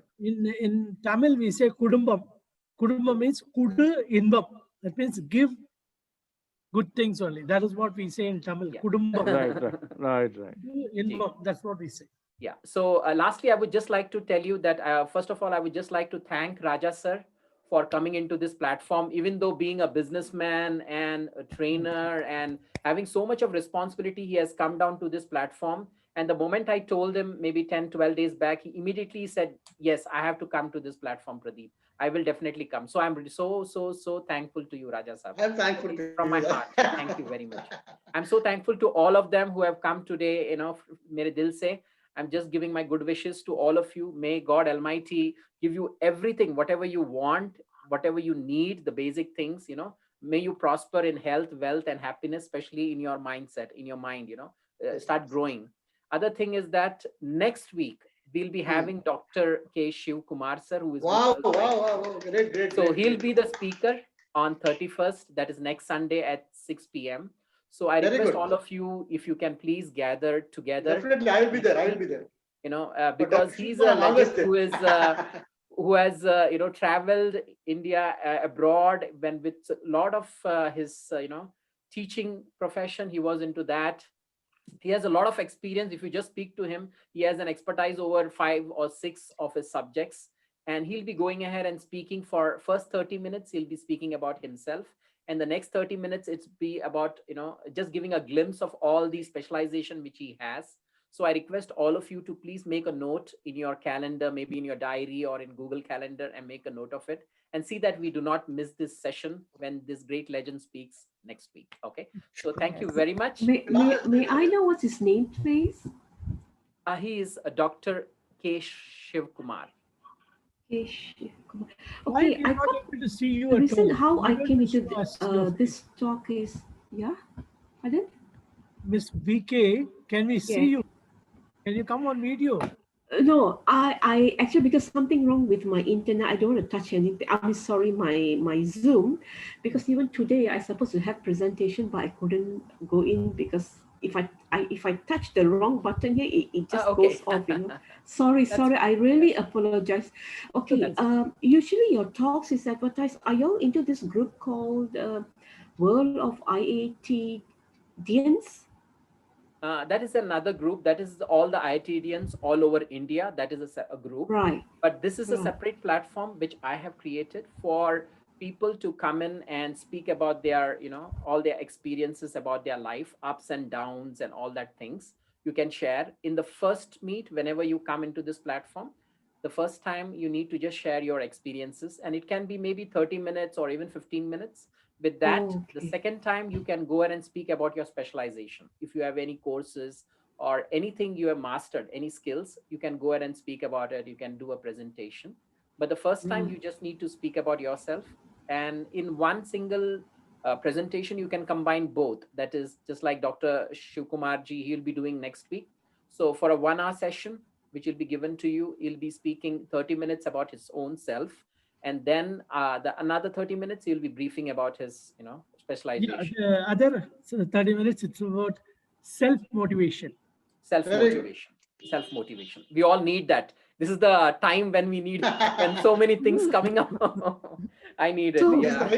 In Tamil, we say kudumbam. Kudumbam means kudu inbam. That means give good things only. That is what we say in Tamil. Yeah. Kudumbam. right. Kudu inbam. That's what we say. Yeah. So lastly, I would just like to tell you that first of all, I would just like to thank Raja sir for coming into this platform, even though being a businessman and a trainer and having so much of responsibility, he has come down to this platform. And the moment I told him maybe 10, 12 days back, he immediately said, yes, I have to come to this platform, Pradeep. I will definitely come. So I'm really so thankful to you, Raja Sahab. I'm thankful to From you. my heart. Thank you very much. I'm so thankful to all of them who have come today. Mere dil se, I'm just giving my good wishes to all of you. May God Almighty give you everything, whatever you want, whatever you need, the basic things, may you prosper in health, wealth, and happiness, especially in your mindset, in your mind, start growing. Other thing is that next week, we'll be having Dr. K. Shiv Kumar sir, who is Wow, with us right wow, now. wow, great. So he'll great. be the speaker on 31st, that is next Sunday at 6 p.m. So I Very request good. all of you, if you can please gather together. Definitely, I will be there. I will be there. Because Dr. he's Shiva, a I'm always legend there. who has traveled India abroad, when with a lot of his teaching profession. He was into that. He has a lot of experience. If you just speak to him, he has an expertise over 5 or 6 of his subjects, and he'll be going ahead and speaking. For first 30 minutes he'll be speaking about himself, and the next 30 minutes it's be about just giving a glimpse of all the specialization which he has. So I request all of you to please make a note in your calendar, maybe in your diary or in Google Calendar, and make a note of it, and see that we do not miss this session when this great legend speaks next week. Okay, so thank you very much. May I know what's his name, please? He is a Dr. K. Shiv Kumar. Why Okay, we are not able to see you the at reason all? how I Never came to into show us your face. this talk is, pardon? Miss VK, can we see you? Can you come on video? No, I actually, because something wrong with my internet, I don't want to touch anything. I'm sorry, my Zoom, because even today I supposed to have presentation, but I couldn't go in because if I touch the wrong button here, it just Okay. goes off. Sorry, I really apologize. Okay, usually your talks is advertised. Are y'all into this group called World of IITians? That is another group. That is all the IITians all over India. That is a group. Right. But this is a Right. separate platform which I have created for people to come in and speak about their, all their experiences about their life, ups and downs and all that things. You can share in the first meet whenever you come into this platform. The first time you need to just share your experiences, and it can be maybe 30 minutes or even 15 minutes. With that, the second time you can go ahead and speak about your specialization. If you have any courses or anything you have mastered, any skills, you can go ahead and speak about it. You can do a presentation. But the first time you just need to speak about yourself. And in one single presentation, you can combine both. That is just like Dr. Shivkumar ji, he'll be doing next week. So for a 1 hour session, which will be given to you, he'll be speaking 30 minutes about his own self. And then another 30 minutes, he'll be briefing about his, specialization. Yeah, the other 30 minutes, it's about self-motivation. Self-motivation. We all need that. This is the time when we need, when so many things coming up. I need it. So, Yeah.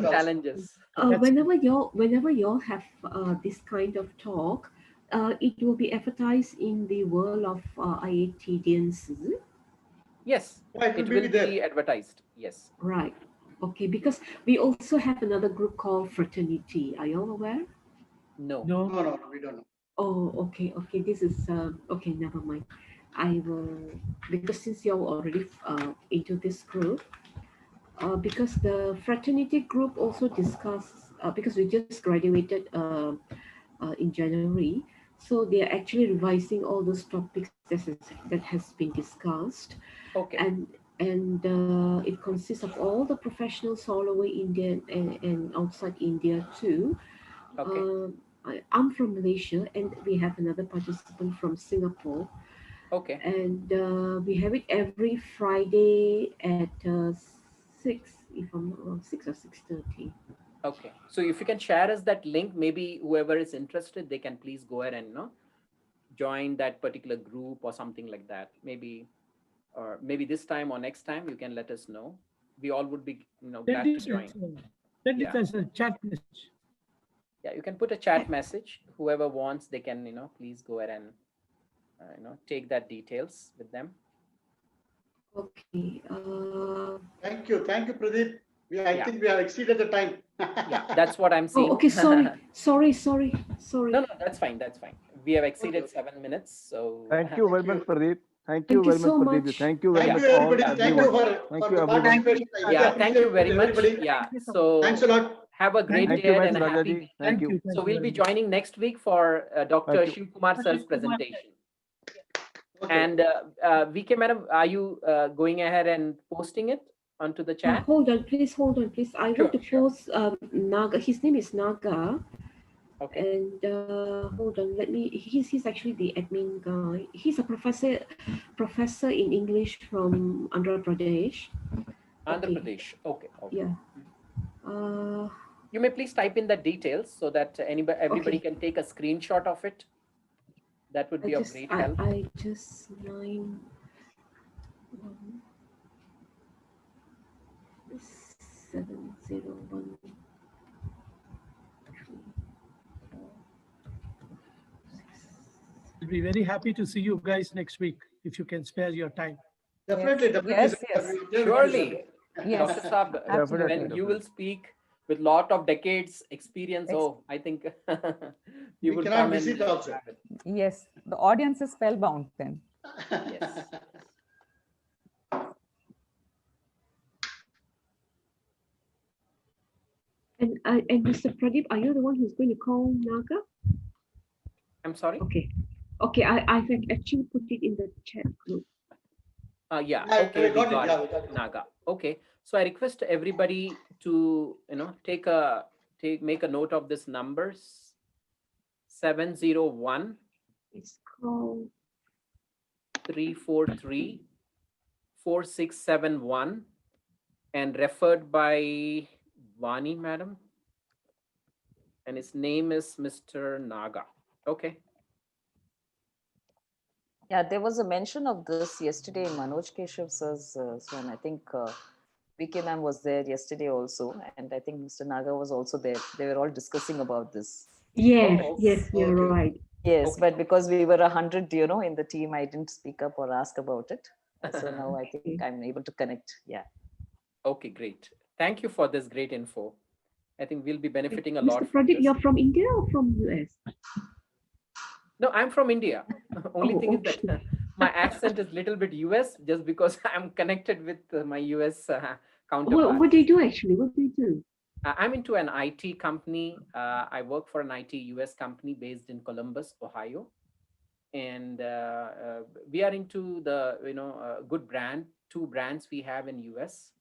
Challenges. Whenever y'all have this kind of talk, it will be advertised in the World of IITians. Yes, it will be advertised. Yes. Right. Okay, because we also have another group called Fraternity. Are you all aware? No, we don't know. Oh, okay. This is okay. Never mind. I will, because since you're already into this group, because the fraternity group also discuss because we just graduated in January, so they are actually revising all those topics that has been discussed. Okay. And it consists of all the professionals all over India and outside India too. Okay. I'm from Malaysia, and we have another participant from Singapore. Okay. And we have it every Friday at 6, if I'm not wrong, 6 or 6:30. Okay. So if you can share us that link, maybe whoever is interested, they can please go ahead and join that particular group or something like that. Maybe this time or next time you can let us know. We all would be glad to join. Send it as a chat message. Yeah, you can put a chat message. Whoever wants, they can please go ahead and take that details with them. Okay. Thank you, Pradeep. I think we have exceeded the time. Yeah, that's what I'm seeing. Oh, okay. Sorry. No, that's fine. We have exceeded 7 minutes. So Thank you very much, Pradeep. Thank you Thank you very much, so Pradeep. much. Thank you very Thank much, you, all everybody. Thank everyone. you Thank for you, the everyone. participation. I Yeah, appreciate thank you very much. everybody. Yeah, you so so Thanks a lot. have a great Thank you, day Max and a Raja happy ji. weekend. Thank you. So we'll be very much. joining next week for Dr. Thank you. Shiv Kumar sir's presentation. Okay. And VK madam, are you going ahead and posting it onto the chat? Hold on, please. Hold on, please. I Sure, want to sure. post Naga. His name is Naga. Okay. And hold on, let me. He's actually the admin guy. He's a professor in English from Andhra Pradesh. Andhra Okay. Pradesh. Okay. Okay. Yeah. Uh, You may please type in the details so that everybody Okay. can take a screenshot of it. That would be of great help. I just 9 701. We'll be very happy to see you guys next week if you can spare your time. Definitely, definitely. Yes, sir. yes. Surely, Yes, Dr. Saab, absolutely. when you will speak with lot of decades experience, I think you We will cannot come miss and it also. have it. Yes, the audience is spellbound then. Yes. And Mr. Pradeep, are you the one who's going to call Naga? I'm sorry. Okay. Okay, I've actually put it in the chat group. Yeah. Yeah, Okay. we got it. We Yeah, we got it. Naga. Okay. So I request everybody to make a note of this numbers. 701 It's called 343 4671 and referred by Vani madam. And his name is Mr. Naga. Okay. Yeah, there was a mention of this yesterday in Manoj Keshav sir's one. I think VK ma'am was there yesterday also, and I think Mr. Naga was also there. They were all discussing about this. yes, Oh, yes, you're okay. right. Yes, Okay. but because we were 100, in the team, I didn't speak up or ask about it. So now I think I'm able to connect. Yeah. Okay, great. Thank you for this great info. I think we'll be benefiting a lot Mr. from Pradeep, this. you're from India or from US? No, I'm from India. Only Oh, thing is okay. that my accent is little bit US just because I'm connected with my US counterpart. What do you do actually? What do you do? I'm into an IT company. I work for an IT US company based in Columbus, Ohio. And we are into the, good brand, 2 brands we have in US.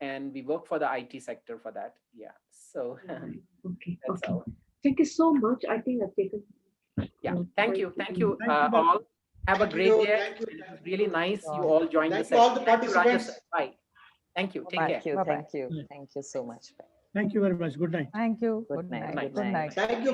And we work for the IT sector for that. Yeah. So Right. Okay, that's okay. all. Thank you so much. I think I've taken. Yeah. uh, Thank quite you. Thank a- you Thank you, all. Have a Thank great you, day. thank you, It was thank really you. nice you Sure. all joined the Thank you all session. the Thank you, Raja participants. sir. Bye. Thank you. Take Bye. care. Thank you. Bye-bye. Thank you. Bye. Thank you so much. Bye. Thank you very much. Good night. Thank you. Good night. night. Good night. Thank you.